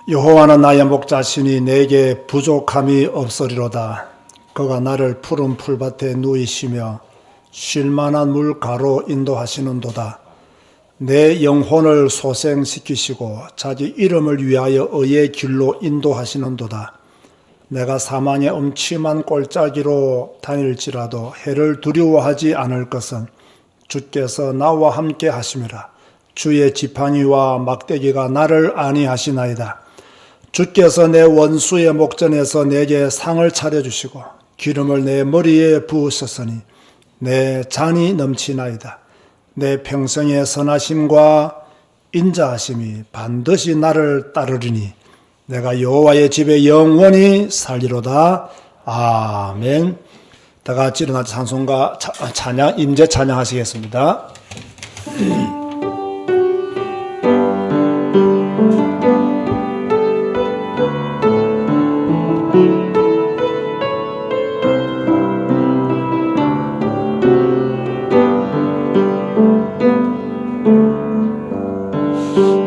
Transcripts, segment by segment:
여호와는 나의 목자시니 내게 부족함이 없으리로다. 그가 나를 푸른 풀밭에 누이시며 쉴만한 물가로 인도하시는도다. 내 영혼을 소생시키시고 자기 이름을 위하여 의의 길로 인도하시는도다. 내가 사망의 음침한 골짜기로 다닐지라도 해를 두려워하지 않을 것은 주께서 나와 함께 하심이라. 주의 지팡이와 막대기가 나를 안위하시나이다. 주께서 내 원수의 목전에서 내게 상을 차려주시고 기름을 내 머리에 부으셨으니 내 잔이 넘치나이다. 내 평생의 선하심과 인자하심이 반드시 나를 따르리니 내가 여호와의 집에 영원히 살리로다. 아멘. 다 같이 일어나 찬송가 찬양 임재 찬양하시겠습니다.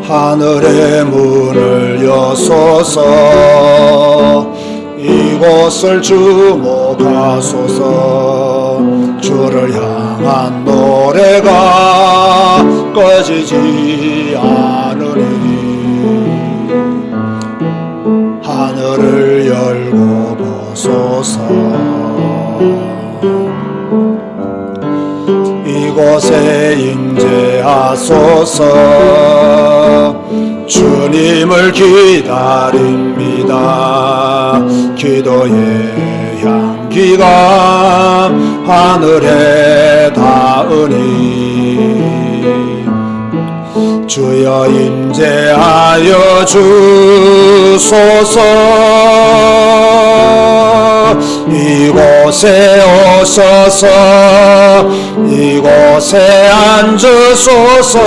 하늘의 문을 여소서 이곳을 주목하소서. 주를 향한 노래가 꺼지지 않으니 하늘을 열고 보소서. 이곳에 임재하소서. 주님을 기다립니다. 기도의 향기가 하늘에 닿으니 주여 임재하여 주소서. 이곳에 오셔서 이곳에 앉으소서.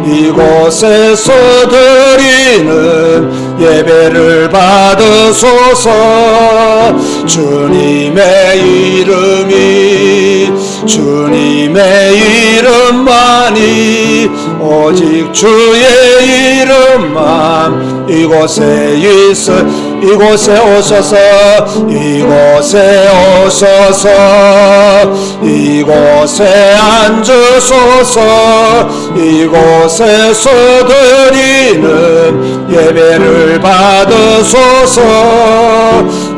이곳에서 드리는 예배를 받으소서. 주님의 주님의 이름만이 오직 주의 이름만 이곳에 이곳에 오셔서 이곳에 오셔서 이곳에 앉으소서. 이곳에서 드리는 예배를 받으소서.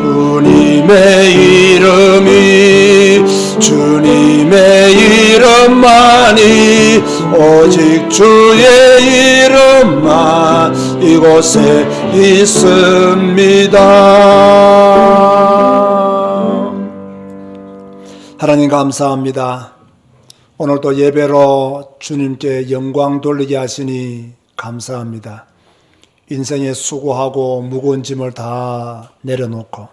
주님의 이름만이 오직 주의 이름만 이곳에 있습니다. 하나님 감사합니다. 오늘도 예배로 주님께 영광 돌리게 하시니 감사합니다. 인생에 수고하고 무거운 짐을 다 내려놓고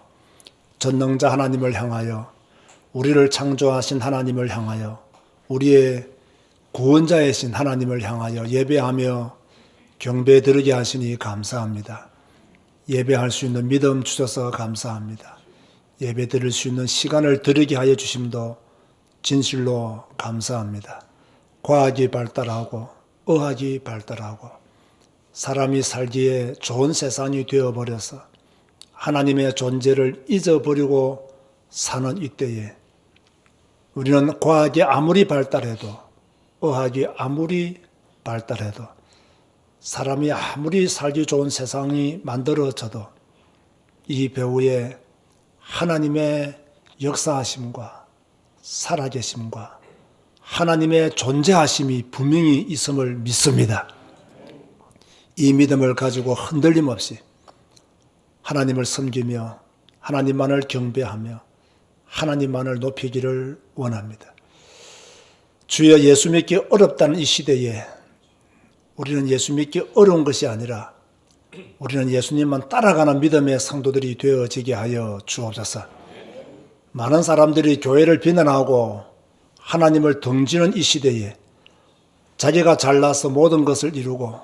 전능자 하나님을 향하여 우리를 창조하신 하나님을 향하여 우리의 구원자이신 하나님을 향하여 예배하며 경배 드리게 하시니 감사합니다. 예배할 수 있는 믿음 주셔서 감사합니다. 예배 드릴 수 있는 시간을 드리게 하여 주심도 진실로 감사합니다. 과학이 발달하고 의학이 발달하고 사람이 살기에 좋은 세상이 되어버려서 하나님의 존재를 잊어버리고 사는 이때에 우리는 과학이 아무리 발달해도 의학이 아무리 발달해도 사람이 아무리 살기 좋은 세상이 만들어져도 이 배후에 하나님의 역사하심과 살아계심과 하나님의 존재하심이 분명히 있음을 믿습니다. 이 믿음을 가지고 흔들림 없이 하나님을 섬기며 하나님만을 경배하며 하나님만을 높이기를 원합니다. 주여, 예수 믿기 어렵다는 이 시대에 우리는 예수 믿기 어려운 것이 아니라 우리는 예수님만 따라가는 믿음의 성도들이 되어지게 하여 주옵소서. 많은 사람들이 교회를 비난하고 하나님을 등지는 이 시대에 자기가 잘나서 모든 것을 이루고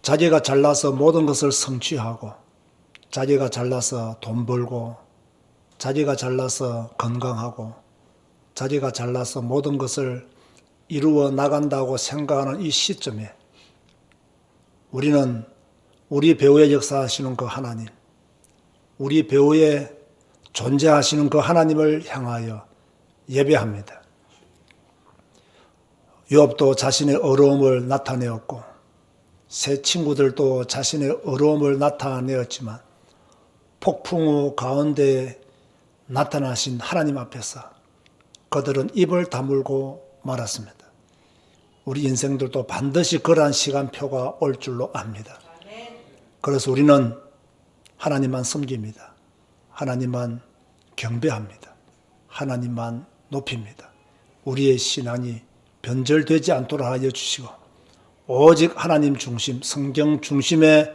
자기가 잘나서 모든 것을 성취하고 자기가 잘나서 돈 벌고 자기가 잘나서 건강하고 자기가 잘나서 모든 것을 이루어 나간다고 생각하는 이 시점에 우리는 우리 배후에 역사하시는 그 하나님, 우리 배후에 존재하시는 그 하나님을 향하여 예배합니다. 욥도 자신의 어려움을 나타내었고 세 친구들도 자신의 어려움을 나타내었지만 폭풍 우 가운데 나타나신 하나님 앞에서 그들은 입을 다물고 말았습니다. 우리 인생들도 반드시 그러한 시간표가 올 줄로 압니다. 그래서 우리는 하나님만 섬깁니다. 하나님만 경배합니다. 하나님만 높입니다. 우리의 신앙이 변절되지 않도록 하여 주시고 오직 하나님 중심, 성경 중심의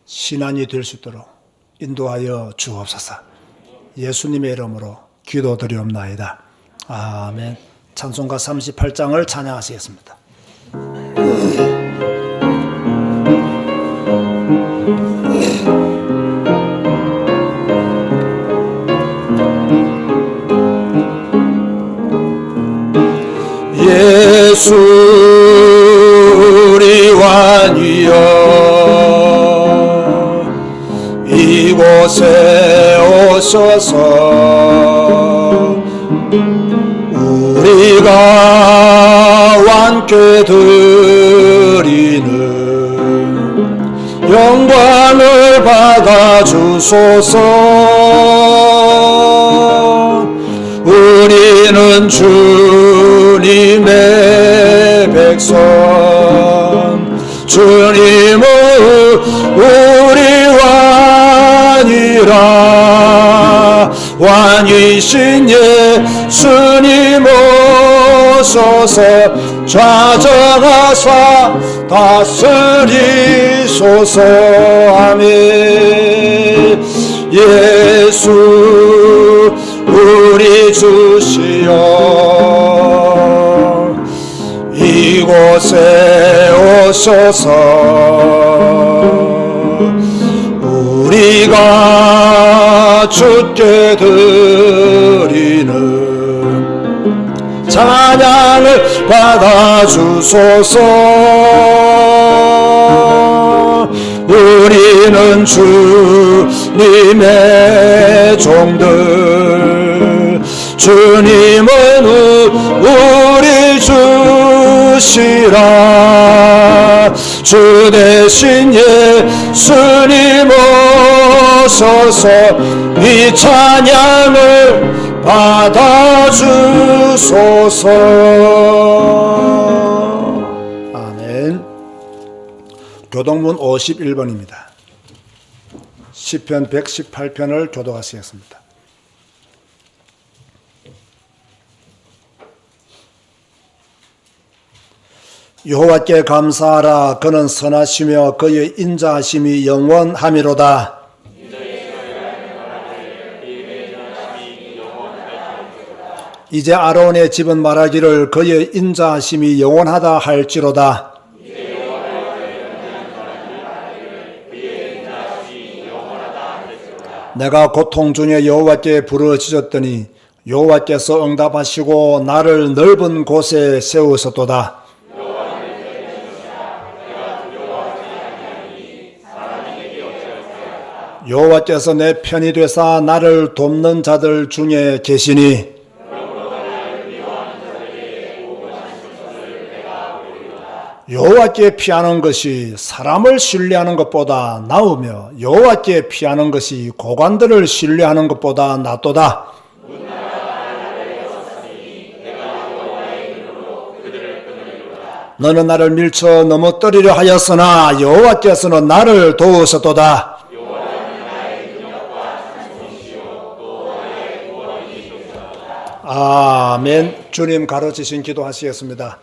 신앙이 될 수 있도록 인도하여 주옵소서. 예수님의 이름으로 기도드리옵나이다. 아멘. 찬송가 38장을 찬양하시겠습니다. 예수 우리 왕이여 이곳에 오셔서 우리가 왕께 드리는 영광을 받아 주소서. 우리는 주님의 백성, 주님은 우리 왕이라. 왕이신 예수님 오셔서 좌정하사 다스리소서. 아멘. 예수 우리 주시여 이곳에 오셔서 우리가 주께 드리는 찬양을 받아 주소서. 우리는 주님의 종들, 주님은 우리 주시라. 주 대신 예수님 오셔서 이 찬양을 받아 주소서. 아멘. 교동문 51번입니다. 시편 118편을 교독하시겠습니다. 여호와께 감사하라. 그는 선하시며 그의 인자하심이 영원하미로다. 이제 아론의 집은 말하기를 그의 인자하심이 영원하다 할지로다. 내가 고통 중에 여호와께 부르짖었더니 여호와께서 응답하시고 나를 넓은 곳에 세우셨도다. 여호와께서 내 편이 되사 나를 돕는 자들 중에 계시니 여호와께 피하는 것이 사람을 신뢰하는 것보다 나으며 여호와께 피하는 것이 고관들을 신뢰하는 것보다 낫도다. 너는 나를 밀쳐 넘어뜨리려 하였으나 여호와께서는 나를 도우셨도다. 아멘. 주님 가르치신 기도하시겠습니다.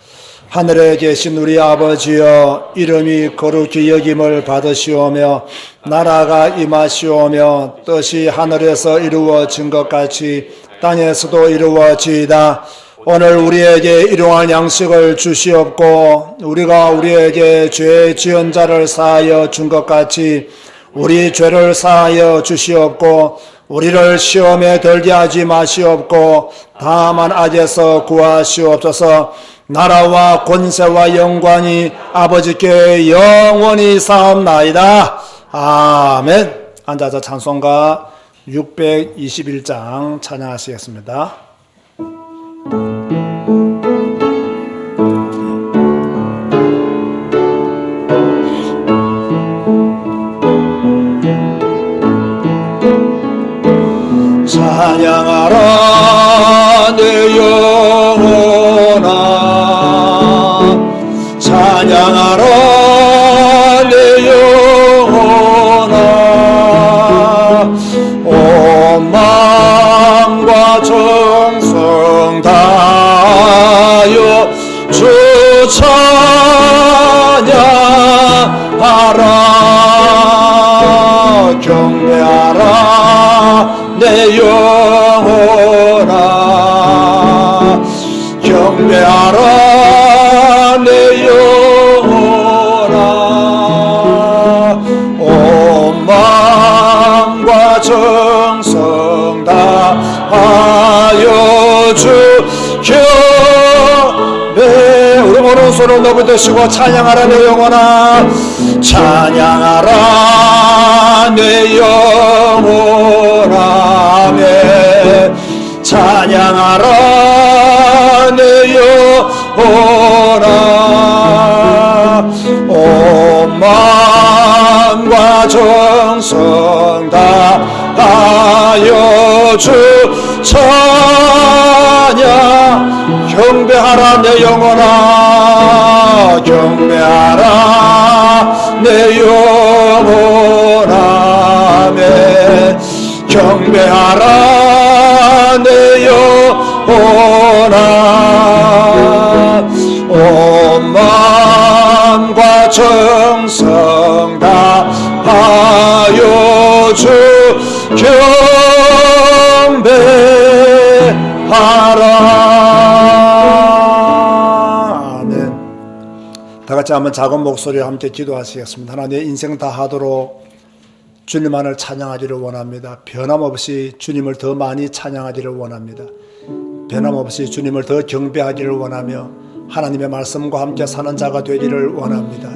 하늘에 계신 우리 아버지여, 이름이 거룩히 여김을 받으시오며 나라가 임하시오며 뜻이 하늘에서 이루어진 것 같이 땅에서도 이루어지이다. 오늘 우리에게 일용할 양식을 주시옵고 우리가 우리에게 죄 지은 자를 사하여 준 것 같이 우리 죄를 사하여 주시옵고 우리를 시험에 들게 하지 마시옵고 다만 악에서 구하시옵소서. 나라와 권세와 영광이 아버지께 영원히 사옵나이다. 아멘. 앉아서 찬송가 621장 찬양하시겠습니다. 찬양하라 내 영혼아, 찬양하라 내 영혼아, 온 마음과 정성 다하여 주 찬양하라. 경배하라 내 영혼아, 경배하라 내 영혼아, 온 마음과 정성 다하여 주 경배. 우리 오른손을 높이드시고 찬양하라 내 영혼아, 찬양하라 내 영혼아, 찬양하라 내 영혼아, 온 마음과 정성 다하여 주 찬양. 경배하라 내 영혼아, 경배하라 내 영혼아, 경배하라 내 영혼아, 온 마음과 정성 다하여 주 경배하라. 아멘. 다 같이 한번 작은 목소리로 함께 기도하시겠습니다. 하나님, 인생 다 하도록 주님만을 찬양하기를 원합니다. 변함없이 주님을 더 많이 찬양하기를 원합니다. 변함없이 주님을 더 경배하기를 원하며 하나님의 말씀과 함께 사는 자가 되기를 원합니다.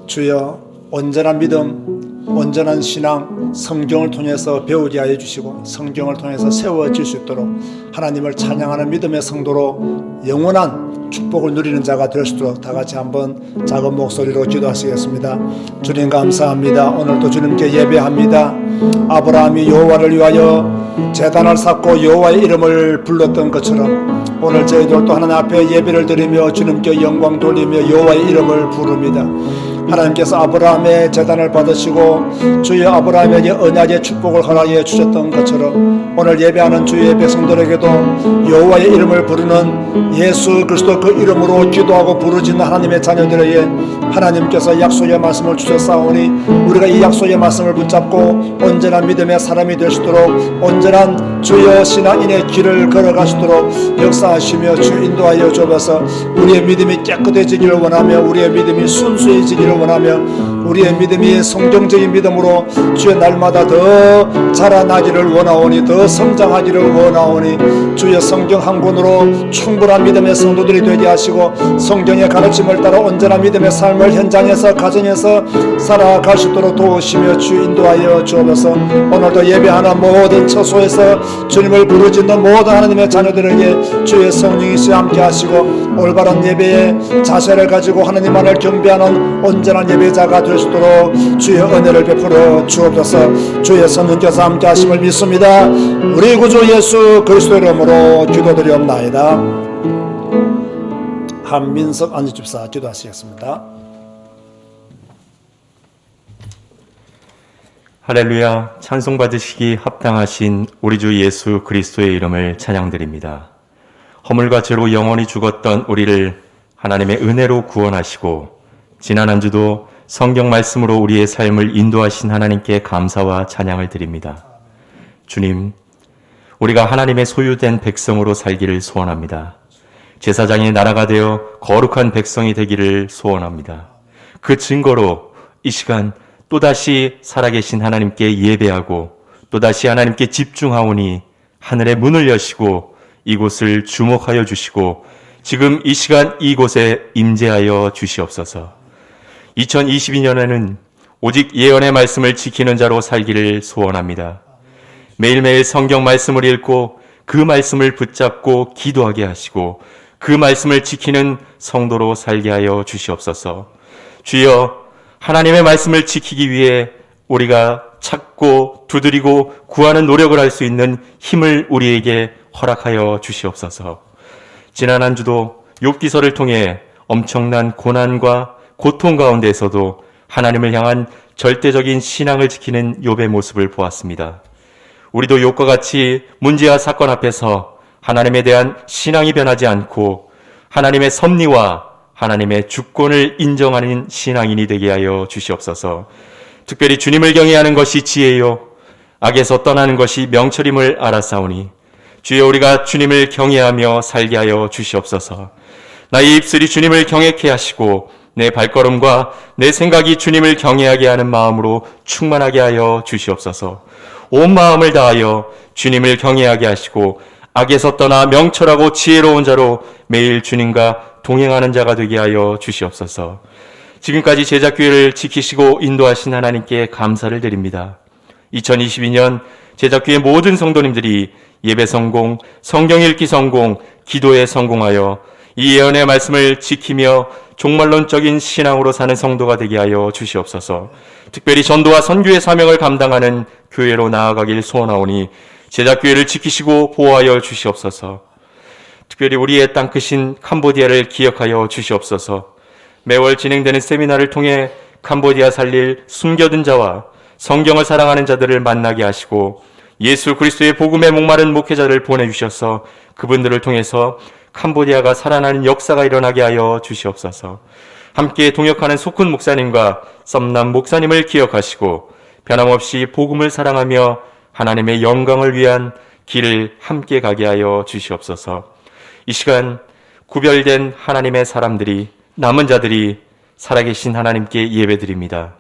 주여, 온전한 믿음, 온전한 신앙, 성경을 통해서 배우게 하여 주시고 성경을 통해서 세워질 수 있도록 하나님을 찬양하는 믿음의 성도로 영원한 축복을 누리는 자가 될 수 있도록 다 같이 한번 작은 목소리로 기도하시겠습니다. 주님 감사합니다. 오늘도 주님께 예배합니다. 아브라함이 여호와를 위하여 제단을 쌓고 여호와의 이름을 불렀던 것처럼 오늘 저희들도 하나님 앞에 예배를 드리며 주님께 영광 돌리며 여호와의 이름을 부릅니다. 하나님께서 아브라함의 제단을 받으시고 주여 아브라함에게 언약의 축복을 허락해 주셨던 것처럼 오늘 예배하는 주의 백성들에게도 여호와의 이름을 부르는 예수 그리스도 그 이름으로 기도하고 부르짖는 하나님의 자녀들에게 하나님께서 약속의 말씀을 주셨사오니 우리가 이 약속의 말씀을 붙잡고 온전한 믿음의 사람이 될 수 있도록 온전한 주여 신앙인의 길을 걸어갈 수 있도록 역사하시며 주 인도하여 주옵소서. 우리의 믿음이 깨끗해지기를 원하며 우리의 믿음이 순수해지기를 원하며 우리의 믿음이 성경적인 믿음으로 주의 날마다 더 자라나기를 원하오니 더 성장하기를 원하오니 주의 성경 한 권으로 충분한 믿음의 성도들이 되게 하시고 성경의 가르침을 따라 온전한 믿음의 삶을 현장에서 가정에서 살아갈 수 있도록 도우시며 주 인도하여 주옵소서. 오늘도 예배하는 모든 처소에서 주님을 부르짖는 모든 하나님의 자녀들에게 주의 성령이시 함께 하시고 올바른 예배의 자세를 가지고 하나님만을 경배하는 온전한 예배자가 될 수 있도록 주의 은혜를 베풀어 주옵소서. 주의 성령께서 함께 하심을 믿습니다. 우리 구주 예수 그리스도의 이름으로 기도드리옵나이다. 한민석 안지집사 기도하시겠습니다. 할렐루야. 찬송받으시기 합당하신 우리 주 예수 그리스도의 이름을 찬양드립니다. 허물과 죄로 영원히 죽었던 우리를 하나님의 은혜로 구원하시고 지난 한 주도 성경 말씀으로 우리의 삶을 인도하신 하나님께 감사와 찬양을 드립니다. 주님, 우리가 하나님의 소유된 백성으로 살기를 소원합니다. 제사장의 나라가 되어 거룩한 백성이 되기를 소원합니다. 그 증거로 이 시간 또다시 살아계신 하나님께 예배하고 또다시 하나님께 집중하오니 하늘의 문을 여시고 이곳을 주목하여 주시고 지금 이 시간 이곳에 임재하여 주시옵소서. 2022년에는 오직 예언의 말씀을 지키는 자로 살기를 소원합니다. 매일매일 성경 말씀을 읽고 그 말씀을 붙잡고 기도하게 하시고 그 말씀을 지키는 성도로 살게 하여 주시옵소서. 주여, 하나님의 말씀을 지키기 위해 우리가 찾고 두드리고 구하는 노력을 할 수 있는 힘을 우리에게 허락하여 주시옵소서. 지난 한 주도 욥기서를 통해 엄청난 고난과 고통 가운데에서도 하나님을 향한 절대적인 신앙을 지키는 욥의 모습을 보았습니다. 우리도 욥과 같이 문제와 사건 앞에서 하나님에 대한 신앙이 변하지 않고 하나님의 섭리와 하나님의 주권을 인정하는 신앙인이 되게 하여 주시옵소서. 특별히 주님을 경외하는 것이 지혜요 악에서 떠나는 것이 명철임을 알았사오니 주여, 우리가 주님을 경외하며 살게 하여 주시옵소서. 나의 입술이 주님을 경외케 하시고 내 발걸음과 내 생각이 주님을 경외하게 하는 마음으로 충만하게 하여 주시옵소서. 온 마음을 다하여 주님을 경외하게 하시고 악에서 떠나 명철하고 지혜로운 자로 매일 주님과 동행하는 자가 되게 하여 주시옵소서. 지금까지 제작교회를 지키시고 인도하신 하나님께 감사를 드립니다. 2022년 제작교회 모든 성도님들이 예배 성공, 성경 읽기 성공, 기도에 성공하여 이 예언의 말씀을 지키며 종말론적인 신앙으로 사는 성도가 되게 하여 주시옵소서. 특별히 전도와 선교의 사명을 감당하는 교회로 나아가길 소원하오니 제작교회를 지키시고 보호하여 주시옵소서. 특별히 우리의 땅끝인 캄보디아를 기억하여 주시옵소서. 매월 진행되는 세미나를 통해 캄보디아 살릴 숨겨둔 자와 성경을 사랑하는 자들을 만나게 하시고 예수 그리스도의 복음에 목마른 목회자를 보내주셔서 그분들을 통해서 캄보디아가 살아나는 역사가 일어나게 하여 주시옵소서. 함께 동역하는 소쿤 목사님과 썸남 목사님을 기억하시고 변함없이 복음을 사랑하며 하나님의 영광을 위한 길을 함께 가게 하여 주시옵소서. 이 시간 구별된 하나님의 사람들이, 남은 자들이 살아계신 하나님께 예배드립니다.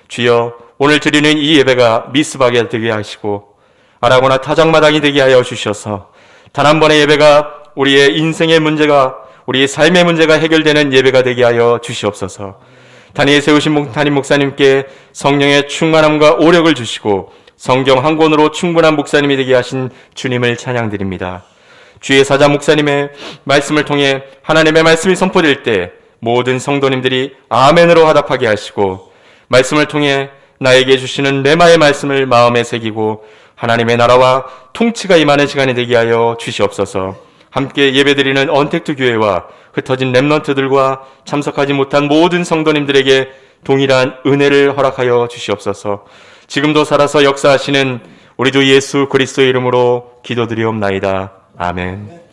주여, 오늘 드리는 이 예배가 미스바게 되게 하시고 아라고나 타작마당이 되게 하여 주셔서 단 한 번의 예배가 우리의 인생의 문제가, 우리의 삶의 문제가 해결되는 예배가 되게 하여 주시옵소서. 단위에 세우신 담임 목사님께 성령의 충만함과 오력을 주시고 성경 한 권으로 충분한 목사님이 되게 하신 주님을 찬양드립니다. 주의 사자 목사님의 말씀을 통해 하나님의 말씀이 선포될 때 모든 성도님들이 아멘으로 화답하게 하시고 말씀을 통해 나에게 주시는 레마의 말씀을 마음에 새기고 하나님의 나라와 통치가 임하는 시간이 되게 하여 주시옵소서. 함께 예배드리는 언택트 교회와 흩어진 렘넌트들과 참석하지 못한 모든 성도님들에게 동일한 은혜를 허락하여 주시옵소서. 지금도 살아서 역사하시는 우리 주 예수 그리스도의 이름으로 기도드리옵나이다. 아멘.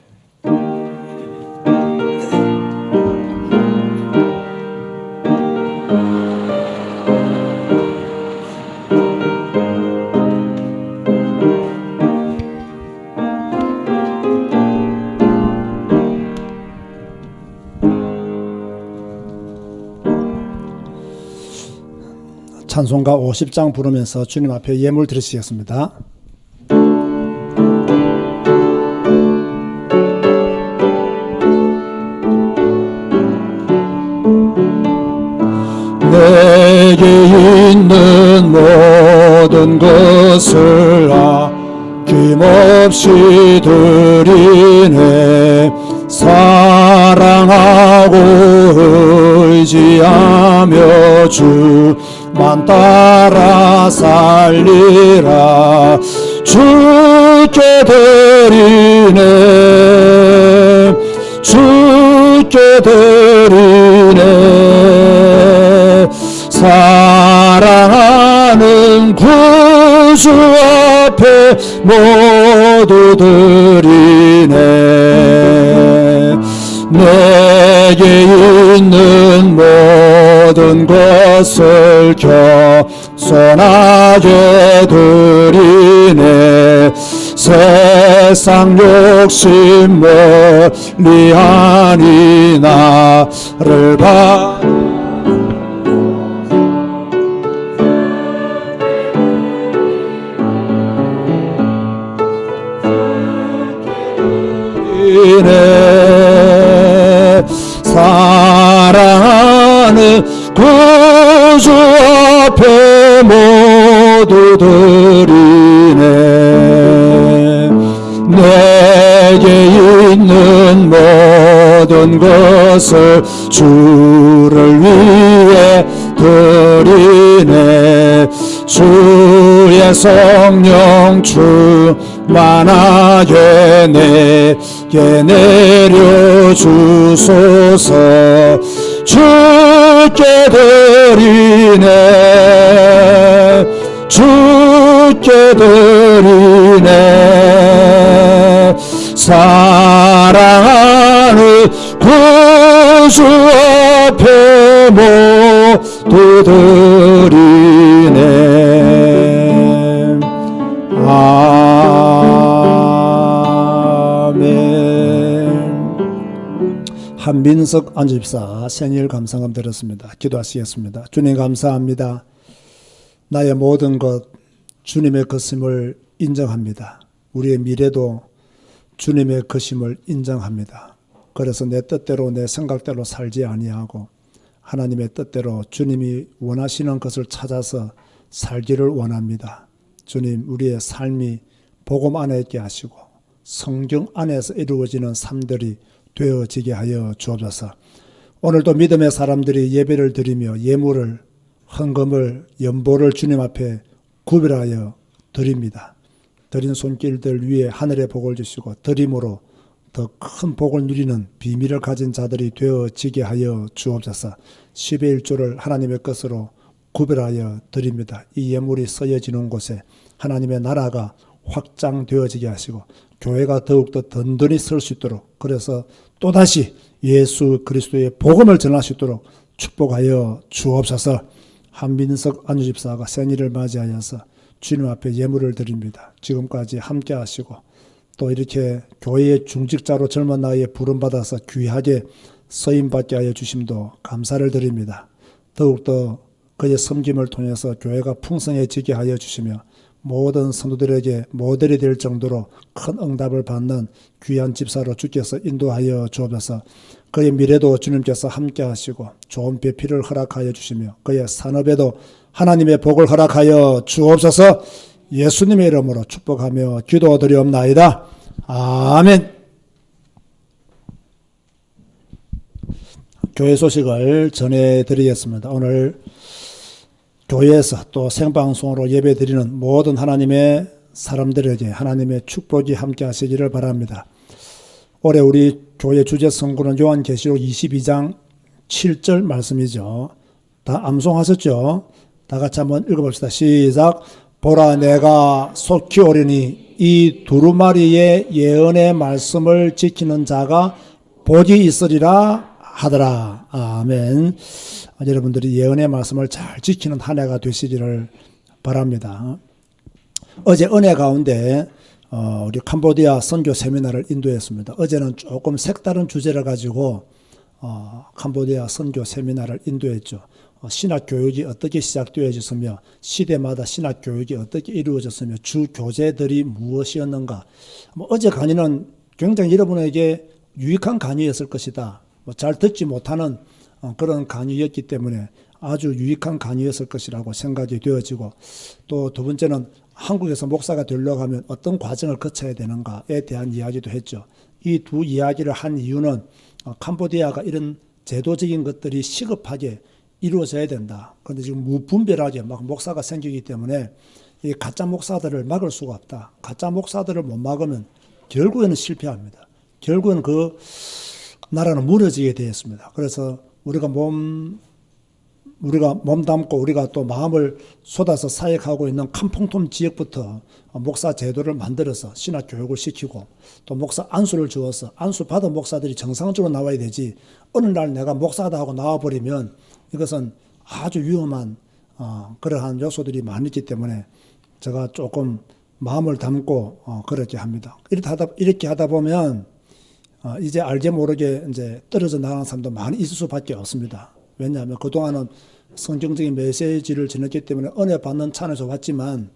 찬송가 50장 부르면서 주님 앞에 예물 드리시겠습니다. 내게 있는 모든 것을 아낌없이 드리네. 사랑하고 의지하며 주만 따라 살리라. 주께 드리네, 주께 드리네. 사랑하는 구주 앞에 모두 드리네. 내게 있는 모든 것을 겸손하게 드리네. 세상 욕심 멀리 하니 나를 바라네. 사랑하는 구주 앞에 모두 드리네. 내게 있는 모든 것을 주를 위해 드리네. 주의 성령 충만하게 내게 내려주소서. 주께 드리네. 주께 드리네. 사랑하는 구주 앞에 모두 드리네. 아멘. 한민석 안주집사 생일 감사금 드렸습니다. 기도하시겠습니다. 주님 감사합니다. 나의 모든 것 주님의 것임을 인정합니다. 우리의 미래도 주님의 것임을 인정합니다. 그래서 내 뜻대로 내 생각대로 살지 아니하고 하나님의 뜻대로 주님이 원하시는 것을 찾아서 살기를 원합니다. 주님, 우리의 삶이 복음 안에 있게 하시고 성경 안에서 이루어지는 삶들이 되어지게 하여 주옵소서. 오늘도 믿음의 사람들이 예배를 드리며 예물을, 헌금을, 연보를 주님 앞에 구별하여 드립니다. 드린 손길들 위에 하늘의 복을 주시고 드림으로 더 큰 복을 누리는 비밀을 가진 자들이 되어지게 하여 주옵소서. 10의 1조를 하나님의 것으로 구별하여 드립니다. 이 예물이 쓰여지는 곳에 하나님의 나라가 확장되어지게 하시고 교회가 더욱더 든든히 설 수 있도록, 그래서 또다시 예수 그리스도의 복음을 전할 수 있도록 축복하여 주옵소서. 한민석 안주집사가 생일을 맞이하여서 주님 앞에 예물을 드립니다. 지금까지 함께 하시고 또 이렇게 교회의 중직자로 젊은 나이에 부름받아서 귀하게 쓰임받게 하여 주심도 감사를 드립니다. 더욱더 그의 섬김을 통해서 교회가 풍성해지게 하여 주시며 모든 성도들에게 모델이 될 정도로 큰 응답을 받는 귀한 집사로 주께서 인도하여 주옵소서. 그의 미래도 주님께서 함께 하시고 좋은 배필을 허락하여 주시며 그의 산업에도 하나님의 복을 허락하여 주옵소서. 예수님의 이름으로 축복하며 기도드리옵나이다. 아멘. 교회 소식을 전해드리겠습니다. 오늘 교회에서 또 생방송으로 예배드리는 모든 하나님의 사람들에게 하나님의 축복이 함께 하시기를 바랍니다. 올해 우리 교회 주제 성구는 요한계시록 22장 7절 말씀이죠. 다 암송하셨죠? 다 같이 한번 읽어봅시다. 시작. 보라, 내가 속히 오리니 이 두루마리의 예언의 말씀을 지키는 자가 복이 있으리라 하더라. 아멘. 여러분들이 예언의 말씀을 잘 지키는 한 해가 되시기를 바랍니다. 어제 은혜 가운데 우리 캄보디아 선교 세미나를 인도했습니다. 어제는 조금 색다른 주제를 가지고 캄보디아 선교 세미나를 인도했죠. 신학교육이 어떻게 시작되어졌으며 시대마다 신학교육이 어떻게 이루어졌으며 주 교재들이 무엇이었는가. 어제 강의는 굉장히 여러분에게 유익한 강의였을 것이다. 잘 듣지 못하는 그런 강의였기 때문에 아주 유익한 강의였을 것이라고 생각이 되어지고, 또 두 번째는 한국에서 목사가 되려고 하면 어떤 과정을 거쳐야 되는가에 대한 이야기도 했죠. 이 두 이야기를 한 이유는 캄보디아가 이런 제도적인 것들이 시급하게 이루어져야 된다. 그런데 지금 무분별하게 막 목사가 생기기 때문에 이 가짜 목사들을 막을 수가 없다. 가짜 목사들을 못 막으면 결국에는 실패합니다. 결국은 그 나라는 무너지게 되었습니다. 그래서 우리가 몸 담고 우리가 또 마음을 쏟아서 사역하고 있는 캄퐁톰 지역부터 목사 제도를 만들어서 신학 교육을 시키고 또 목사 안수를 주어서 안수 받은 목사들이 정상적으로 나와야 되지, 어느 날 내가 목사다 하고 나와버리면 이것은 아주 위험한 그러한 요소들이 많이 있기 때문에 제가 조금 마음을 담고 그렇게 합니다. 이렇게 하다 보면 이제 알게 모르게 이제 떨어져 나가는 사람도 많이 있을 수밖에 없습니다. 왜냐하면 그동안은 성경적인 메시지를 전했기 때문에 은혜 받는 찬에서 왔지만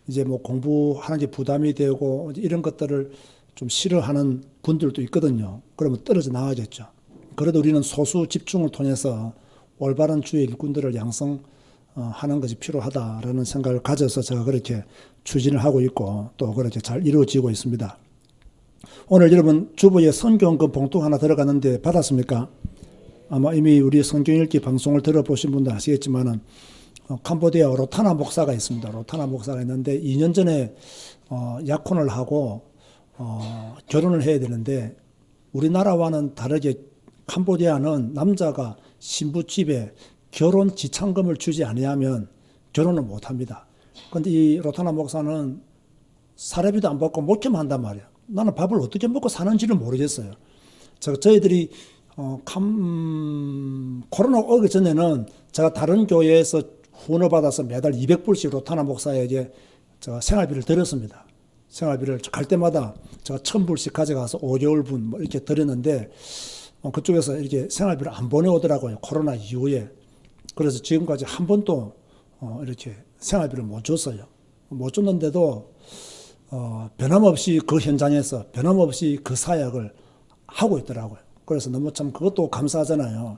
이제 뭐 공부하는 게 부담이 되고 이런 것들을 좀 싫어하는 분들도 있거든요. 그러면 떨어져 나가겠죠. 그래도 우리는 소수 집중을 통해서 올바른 주의 일꾼들을 양성하는 것이 필요하다라는 생각을 가져서 제가 그렇게 추진을 하고 있고 또 그렇게 잘 이루어지고 있습니다. 오늘 여러분 주보에 성경금 봉투 하나 들어갔는데 받았습니까? 아마 이미 우리 성경 읽기 방송을 들어보신 분들 아시겠지만은 캄보디아 로타나 목사가 있습니다. 로타나 목사가 있는데 2년 전에 약혼을 하고 결혼을 해야 되는데 우리나라와는 다르게 캄보디아는 남자가 신부 집에 결혼 지참금을 주지 아니하면 결혼을 못 합니다. 그런데 이 로타나 목사는 사례비도 안 받고 목회만 한단 말이야. 나는 밥을 어떻게 먹고 사는지를 모르겠어요. 저희들이 코로나 오기 전에는 제가 다른 교회에서 후원을 받아서 매달 200불씩 로타나 목사에게 제가 생활비를 드렸습니다. 생활비를 갈 때마다 제가 1000불씩 가져가서 5개월분 뭐 이렇게 드렸는데 그쪽에서 이렇게 생활비를 안 보내오더라고요. 코로나 이후에. 그래서 지금까지 한 번도 이렇게 생활비를 못 줬어요. 못 줬는데도 변함없이 그 현장에서 변함없이 그 사역을 하고 있더라고요. 그래서 너무 참 그것도 감사하잖아요.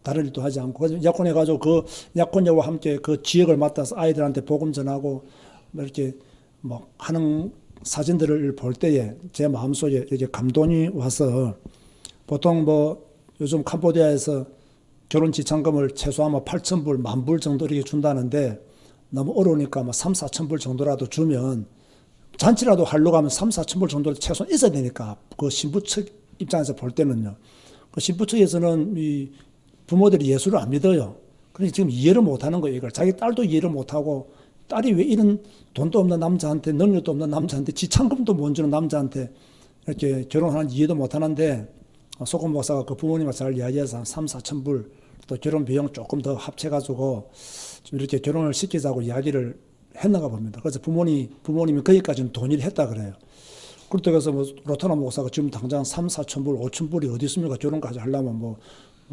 다른 일도 하지 않고. 그래서 약혼해가지고 그 약혼녀와 함께 그 지역을 맡아서 아이들한테 복음 전하고 이렇게 뭐 하는 사진들을 볼 때에 제 마음속에 이렇게 감동이 와서 보통 뭐 요즘 캄보디아에서 결혼 지참금을 최소한 뭐 8,000불, 10,000불 정도 이렇게 준다는데 너무 어려우니까 뭐 3, 4,000불 정도라도 주면 잔치라도 하려고 하면 3, 4,000불 정도 최소한 있어야 되니까 그 신부 측 입장에서 볼 때는요. 그 신부 측에서는 이 부모들이 예수를 안 믿어요. 그러니 지금 이해를 못 하는 거예요. 이걸 자기 딸도 이해를 못 하고 딸이 왜 이런 돈도 없는 남자한테 능력도 없는 남자한테 지참금도 못 주는 남자한테 이렇게 결혼하는 이해도 못 하는데 소금 목사가 그 부모님과 잘 이야기해서 한 3, 4,000불 또 결혼 비용 조금 더 합쳐가지고 좀 이렇게 결혼을 시키자고 이야기를 했나가 봅니다. 그래서 부모님이 거기까지는 동의를 했다 그래요. 그렇다고 해서 뭐 로타나 목사가 지금 당장 3, 4,000불, 5,000불이 어디 있습니까? 결혼까지 하려면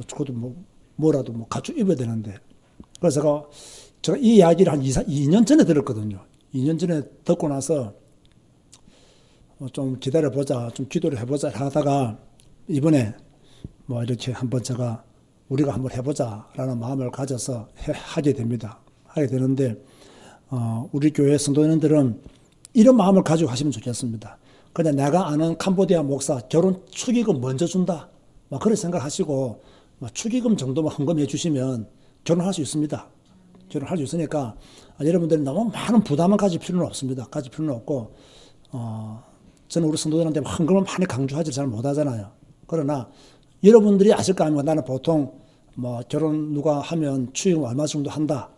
그것도 뭐라도 가축 입어야 되는데. 그래서 제가 이 이야기를 한 2년 전에 들었거든요. 2년 전에 듣고 나서 좀 기다려보자, 좀 기도를 해보자 하다가 이번에 뭐 이렇게 한번 우리가 한번 해보자라는 마음을 가져서 하게 됩니다. 하게 되는데, 우리 교회 성도님들은 이런 마음을 가지고 하시면 좋겠습니다. 그냥 내가 아는 캄보디아 목사 결혼 축의금 먼저 준다. 그런 생각하시고, 축의금 정도만 헌금해 주시면 결혼할 수 있습니다. 결혼할 수 있으니까, 여러분들이 너무 많은 부담을 가질 필요는 없습니다. 가질 필요는 없고, 저는 우리 성도들한테 헌금을 많이 강조하지 잘 못하잖아요. 그러나 여러분들이 아실 거 아닙니까? 나는 보통 결혼 누가 하면 축의금 얼마 정도 한다.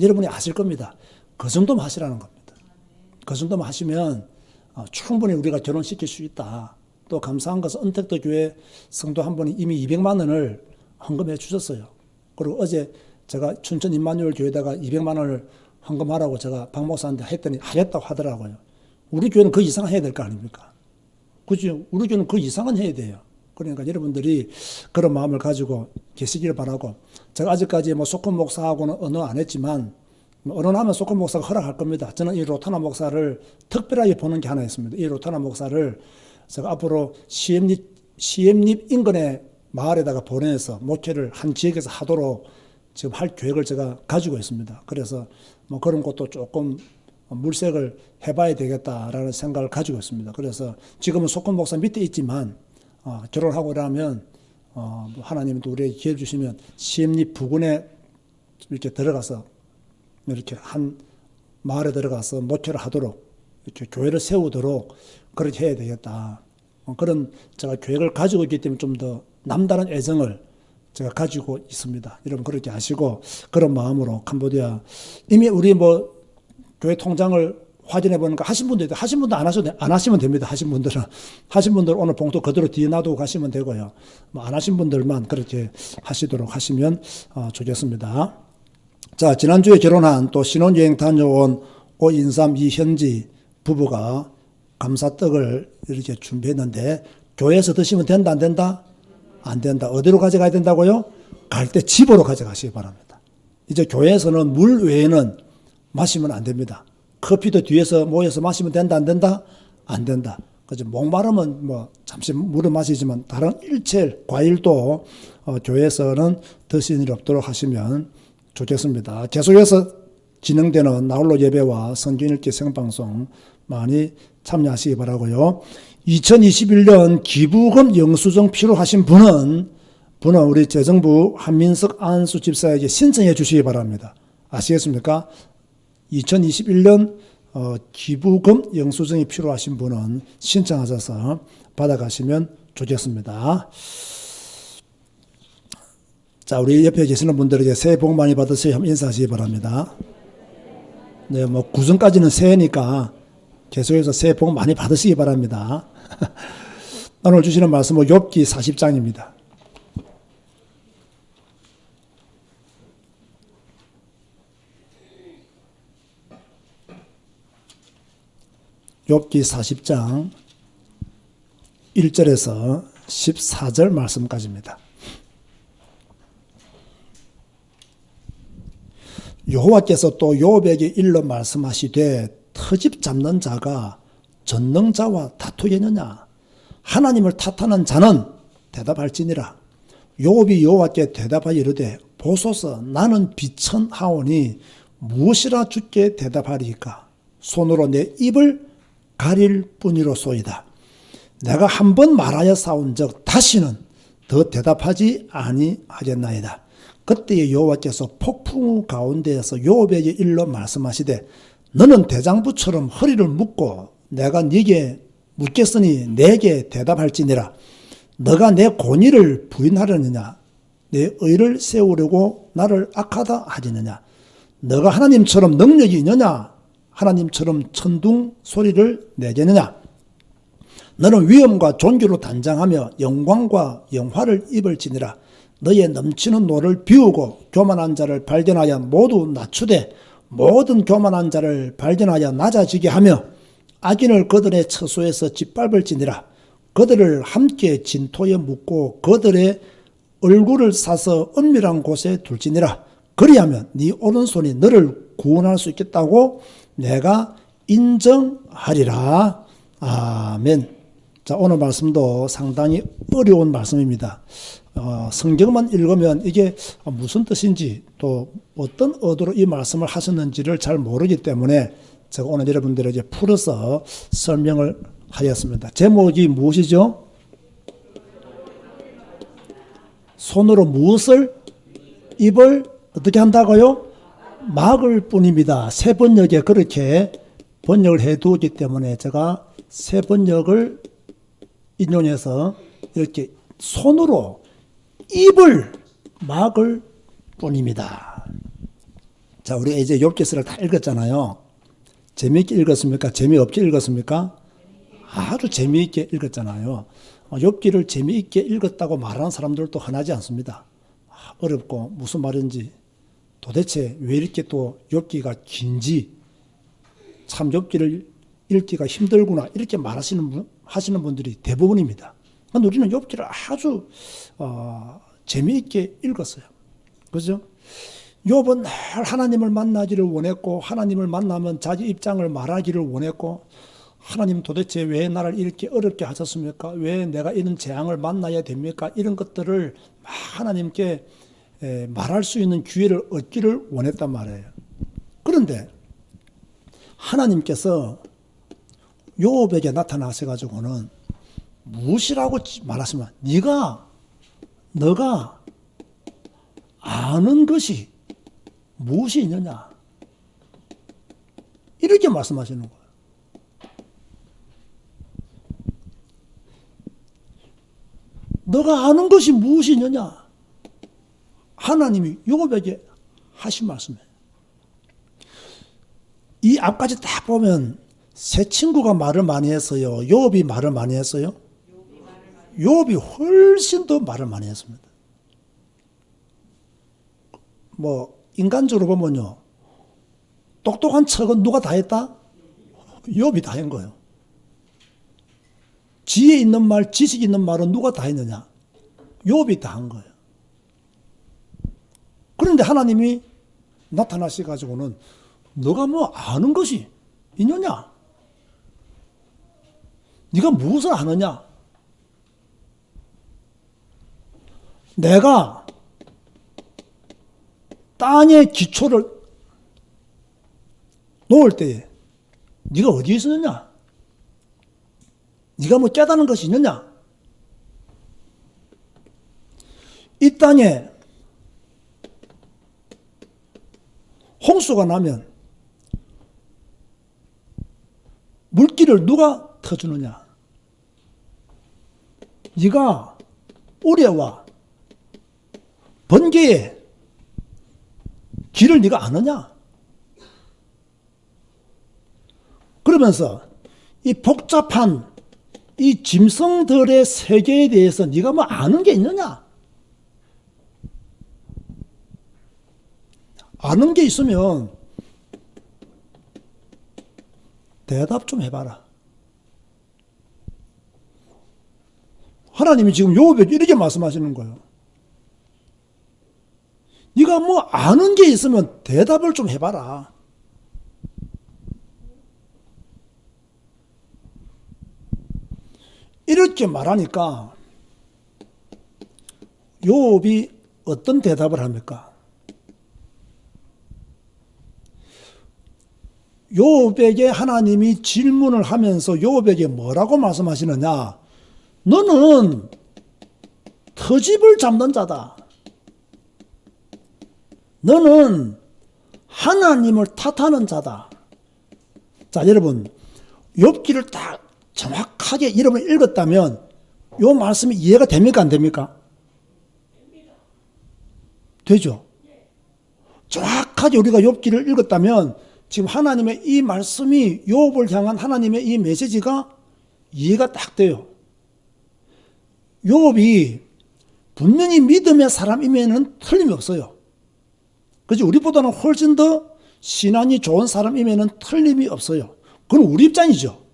여러분이 아실 겁니다. 그 정도만 하시라는 겁니다. 그 정도만 하시면 충분히 우리가 결혼시킬 수 있다. 또 감사한 것은 은택도 교회 성도 한 분이 이미 200만 원을 헌금해 주셨어요. 그리고 어제 제가 춘천 임마누엘 교회에다가 200만 원을 헌금하라고 제가 박 목사한테 했더니 하겠다고 하더라고요. 우리 교회는 그 이상 해야 될 거 아닙니까? 그죠? 우리 교회는 그 이상은 해야 돼요. 그러니까 여러분들이 그런 마음을 가지고 계시기를 바라고, 제가 아직까지 소금 목사하고는 언어 안 했지만 언어하면 소금 목사가 허락할 겁니다. 저는 이 로타나 목사를 특별하게 보는 게 하나 있습니다. 이 로타나 목사를 제가 앞으로 시엠립 인근의 마을에다가 보내서 목회를 한 지역에서 하도록 지금 할 계획을 제가 가지고 있습니다. 그래서 그런 것도 조금 물색을 해봐야 되겠다라는 생각을 가지고 있습니다. 그래서 지금은 소금 목사 밑에 있지만 결혼하고 나면 하나님이 또 우리에게 기회를 주시면 시엠립 부근에 이렇게 들어가서 이렇게 한 마을에 들어가서 목회를 하도록 이렇게 교회를 세우도록 그렇게 해야 되겠다. 그런 제가 계획을 가지고 있기 때문에 좀 더 남다른 애정을 제가 가지고 있습니다. 여러분 그렇게 아시고 그런 마음으로 캄보디아 이미 우리 교회 통장을 확인해 보니까 하신 분도 안 하시면 됩니다. 하신 분들은 오늘 봉투 그대로 뒤에 놔두고 가시면 되고요. 안 하신 분들만 그렇게 하시도록 하시면 좋겠습니다. 자, 지난주에 결혼한 또 신혼여행 다녀온 오인삼 이현지 부부가 감사떡을 이렇게 준비했는데 교회에서 드시면 된다, 안 된다? 안 된다. 어디로 가져가야 된다고요? 갈 때 집으로 가져가시기 바랍니다. 이제 교회에서는 물 외에는 마시면 안 됩니다. 커피도 뒤에서 모여서 마시면 된다, 안 된다? 안 된다. 그죠? 목마르면 뭐 잠시 물을 마시지만 다른 일체 과일도 교회에서는 드시는 일 없도록 하시면 좋겠습니다. 계속해서 진행되는 나홀로 예배와 성경 읽기 생방송 많이 참여하시기 바라고요. 2021년 기부금 영수증 필요하신 분은 우리 재정부 한민석 안수 집사에게 신청해 주시기 바랍니다. 아시겠습니까? 2021년 기부금 영수증이 필요하신 분은 신청하셔서 받아가시면 좋겠습니다. 자, 우리 옆에 계시는 분들에게 새해 복 많이 받으세요. 한번 인사하시기 바랍니다. 네, 뭐 구성까지는 새해니까 계속해서 새해 복 많이 받으시기 바랍니다. 오늘 주시는 말씀은 욥기 40장입니다. 욥기 40장 1절에서 14절 말씀까지입니다. 여호와께서 또 욥에게 일러 말씀하시되 터집 잡는 자가 전능자와 다투겠느냐? 하나님을 탓하는 자는 대답할지니라. 욥이 여호와께 대답하여 이르되 보소서 나는 비천하오니 무엇이라 주께 대답하리이까? 손으로 내 입을 가릴 뿐이로소이다. 내가 한 번 말하여 싸운 적 다시는 더 대답하지 아니하겠나이다. 그때에 여호와께서 폭풍 가운데에서 욥에게 일러 말씀하시되 너는 대장부처럼 허리를 묶고 내가 네게 묻겠으니 내게 대답할지니라. 너가 내 권위를 부인하려느냐? 내 의를 세우려고 나를 악하다 하지느냐? 너가 하나님처럼 능력이 있느냐? 하나님처럼 천둥 소리를 내겠느냐? 너는 위엄과 존귀로 단장하며 영광과 영화를 입을지니라. 너의 넘치는 노를 비우고 교만한 자를 발견하여 모두 낮추되 모든 교만한 자를 발견하여 낮아지게 하며 악인을 그들의 처소에서 짓밟을지니라. 그들을 함께 진토에 묻고 그들의 얼굴을 싸서 은밀한 곳에 둘지니라. 그리하면 네 오른손이 너를 구원할 수 있겠다고 내가 인정하리라. 아멘. 자, 오늘 말씀도 상당히 어려운 말씀입니다. 성경만 읽으면 이게 무슨 뜻인지 또 어떤 의도로 이 말씀을 하셨는지를 잘 모르기 때문에 제가 오늘 여러분들에게 풀어서 설명을 하였습니다. 제목이 무엇이죠? 손으로 무엇을? 입을 어떻게 한다고요? 막을 뿐입니다. 새 번역에 그렇게 번역을 해두었기 때문에 제가 새 번역을 인용해서 이렇게 손으로 입을 막을 뿐입니다. 자, 우리 이제 욥기서를 다 읽었잖아요. 재미있게 읽었습니까? 재미없게 읽었습니까? 아주 재미있게 읽었잖아요. 욥기를 재미있게 읽었다고 말하는 사람들도 흔하지 않습니다. 어렵고 무슨 말인지 도대체 왜 이렇게 또 욥기가 긴지 참 욥기를 읽기가 힘들구나 이렇게 하시는 분들이 대부분입니다. 우리는 욥기를 아주 재미있게 읽었어요. 그죠? 욥은 늘 하나님을 만나기를 원했고 하나님을 만나면 자기 입장을 말하기를 원했고 하나님 도대체 왜 나를 이렇게 어렵게 하셨습니까? 왜 내가 이런 재앙을 만나야 됩니까? 이런 것들을 하나님께 말할 수 있는 기회를 얻기를 원했단 말이에요. 그런데 하나님께서 욥에게 나타나셔가지고는 무엇이라고 말하시면 너가 아는 것이 무엇이 있느냐 이렇게 말씀하시는 거예요. 너가 아는 것이 무엇이 있느냐 하나님이 욥에게 하신 말씀이에요. 이 앞까지 딱 보면 세 친구가 말을 많이 했어요. 욥이 말을 많이 했어요. 욥이 훨씬 더 말을 많이 했습니다. 뭐 인간적으로 보면요. 똑똑한 척은 누가 다 했다? 욥이 다 한 거예요. 지혜 있는 말, 지식 있는 말은 누가 다 했느냐? 욥이 다 한 거예요. 그런데 하나님이 나타나셔가지고는 너가 뭐 아는 것이 있느냐? 네가 무엇을 아느냐? 내가 땅의 기초를 놓을 때에 네가 어디에 있었느냐? 네가 뭐 깨달은 것이 있느냐? 이 땅에 홍수가 나면 물길을 누가 터주느냐? 네가 우레와 번개의 길을 네가 아느냐? 그러면서 이 복잡한 이 짐승들의 세계에 대해서 네가 뭐 아는 게 있느냐? 아는 게 있으면 대답 좀 해봐라. 하나님이 지금 욥에게 이렇게 말씀하시는 거예요. 네가 뭐 아는 게 있으면 대답을 좀 해봐라. 이렇게 말하니까 욥이 어떤 대답을 합니까? 욥에게 하나님이 질문을 하면서 욥에게 뭐라고 말씀하시느냐? 너는 터집을 잡는 자다. 너는 하나님을 탓하는 자다. 자, 여러분, 욥기를 딱 정확하게 여러분이 읽었다면 이 말씀이 이해가 됩니까? 안 됩니까? 되죠? 정확하게 우리가 욥기를 읽었다면 지금 하나님의 이 말씀이 욥을 향한 하나님의 이 메시지가 이해가 딱 돼요. 욥이 분명히 믿음의 사람임에는 틀림이 없어요. 그렇지? 우리보다는 훨씬 더 신앙이 좋은 사람임에는 틀림이 없어요. 그건 우리 입장이죠.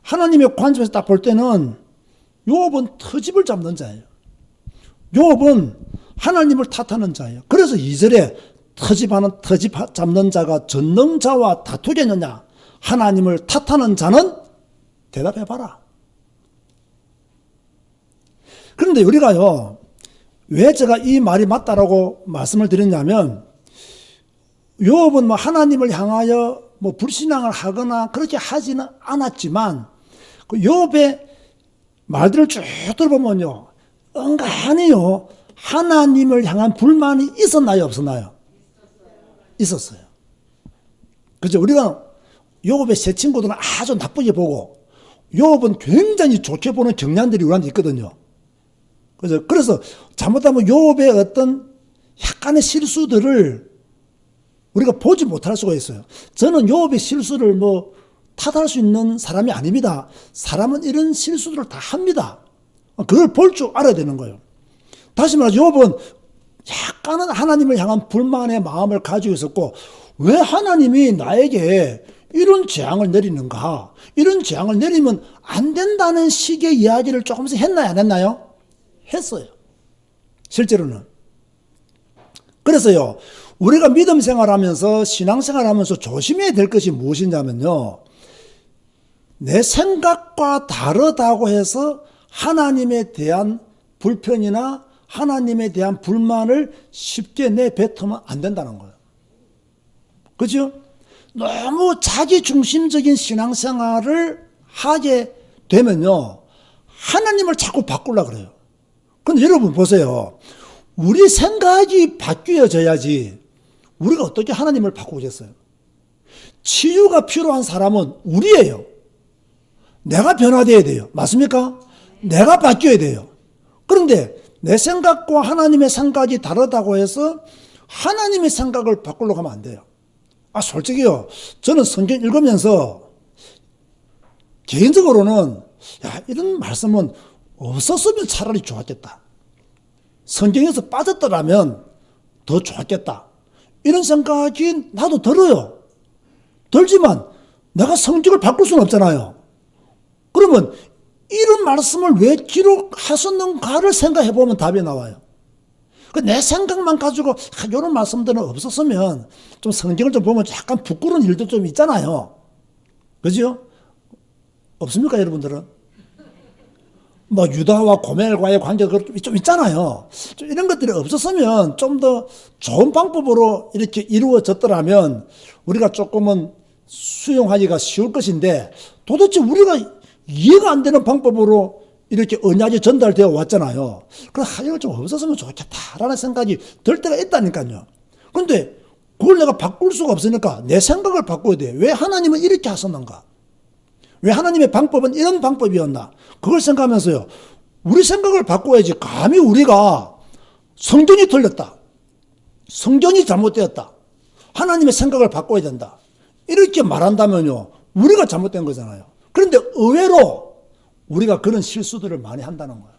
하나님의 관점에서 딱 볼 때는 욥은 터집을 잡는 자예요. 욥은 하나님을 탓하는 자예요. 그래서 2절에 터집 잡는 자가 전능자와 다투겠느냐? 하나님을 탓하는 자는 대답해봐라. 그런데 우리가요, 왜 제가 이 말이 맞다라고 말씀을 드렸냐면, 욥은 뭐 하나님을 향하여 뭐 불신앙을 하거나 그렇게 하지는 않았지만, 그 욥의 말들을 쭉 들어보면요, 은간히요, 하나님을 향한 불만이 있었나요, 없었나요? 있었어요. 그죠? 우리가 욥의 세 친구들은 아주 나쁘게 보고, 욥은 굉장히 좋게 보는 경향들이 우리한테 있거든요. 그죠? 그래서 잘못하면 욥의 어떤 약간의 실수들을 우리가 보지 못할 수가 있어요. 저는 욥의 실수를 뭐 탓할 수 있는 사람이 아닙니다. 사람은 이런 실수들을 다 합니다. 그걸 볼 줄 알아야 되는 거예요. 다시 말해서 욥은 약간은 하나님을 향한 불만의 마음을 가지고 있었고, 왜 하나님이 나에게 이런 재앙을 내리는가? 이런 재앙을 내리면 안 된다는 식의 이야기를 조금씩 했나요? 안 했나요? 했어요. 실제로는. 그래서요, 우리가 믿음 생활하면서 신앙생활하면서 조심해야 될 것이 무엇이냐면요, 내 생각과 다르다고 해서 하나님에 대한 불편이나 하나님에 대한 불만을 쉽게 내뱉으면 안 된다는 거예요. 그죠? 너무 자기중심적인 신앙생활을 하게 되면요, 하나님을 자꾸 바꾸려고 그래요. 근데 여러분 보세요. 우리 생각이 바뀌어져야지 우리가 어떻게 하나님을 바꾸겠어요? 치유가 필요한 사람은 우리예요. 내가 변화되어야 돼요. 맞습니까? 내가 바뀌어야 돼요. 그런데 내 생각과 하나님의 생각이 다르다고 해서 하나님의 생각을 바꾸려고 하면 안 돼요. 솔직히요, 저는 성경 읽으면서 개인적으로는 이런 말씀은 없었으면 차라리 좋았겠다. 성경에서 빠졌더라면 더 좋았겠다. 이런 생각이 나도 들어요. 들지만 내가 성경을 바꿀 수는 없잖아요. 그러면 이런 말씀을 왜 기록하셨는가를 생각해 보면 답이 나와요. 내 생각만 가지고 이런 말씀들은 없었으면 좀 성경을 좀 보면 약간 부끄러운 일도 좀 있잖아요. 그죠? 없습니까, 여러분들은? 뭐 유다와 고멜과의 관계가 좀 있잖아요. 좀 이런 것들이 없었으면 좀 더 좋은 방법으로 이렇게 이루어졌더라면 우리가 조금은 수용하기가 쉬울 것인데, 도대체 우리가 이해가 안 되는 방법으로 이렇게 언약이 전달되어 왔잖아요. 그래서 이거 좀 없었으면 좋겠다라는 생각이 들 때가 있다니까요. 그런데 그걸 내가 바꿀 수가 없으니까 내 생각을 바꿔야 돼. 왜 하나님은 이렇게 하셨는가? 왜 하나님의 방법은 이런 방법이었나? 그걸 생각하면서요, 우리 생각을 바꿔야지. 감히 우리가 성경이 틀렸다, 성경이 잘못되었다, 하나님의 생각을 바꿔야 된다, 이렇게 말한다면요, 우리가 잘못된 거잖아요. 그런데 의외로 우리가 그런 실수들을 많이 한다는 거예요.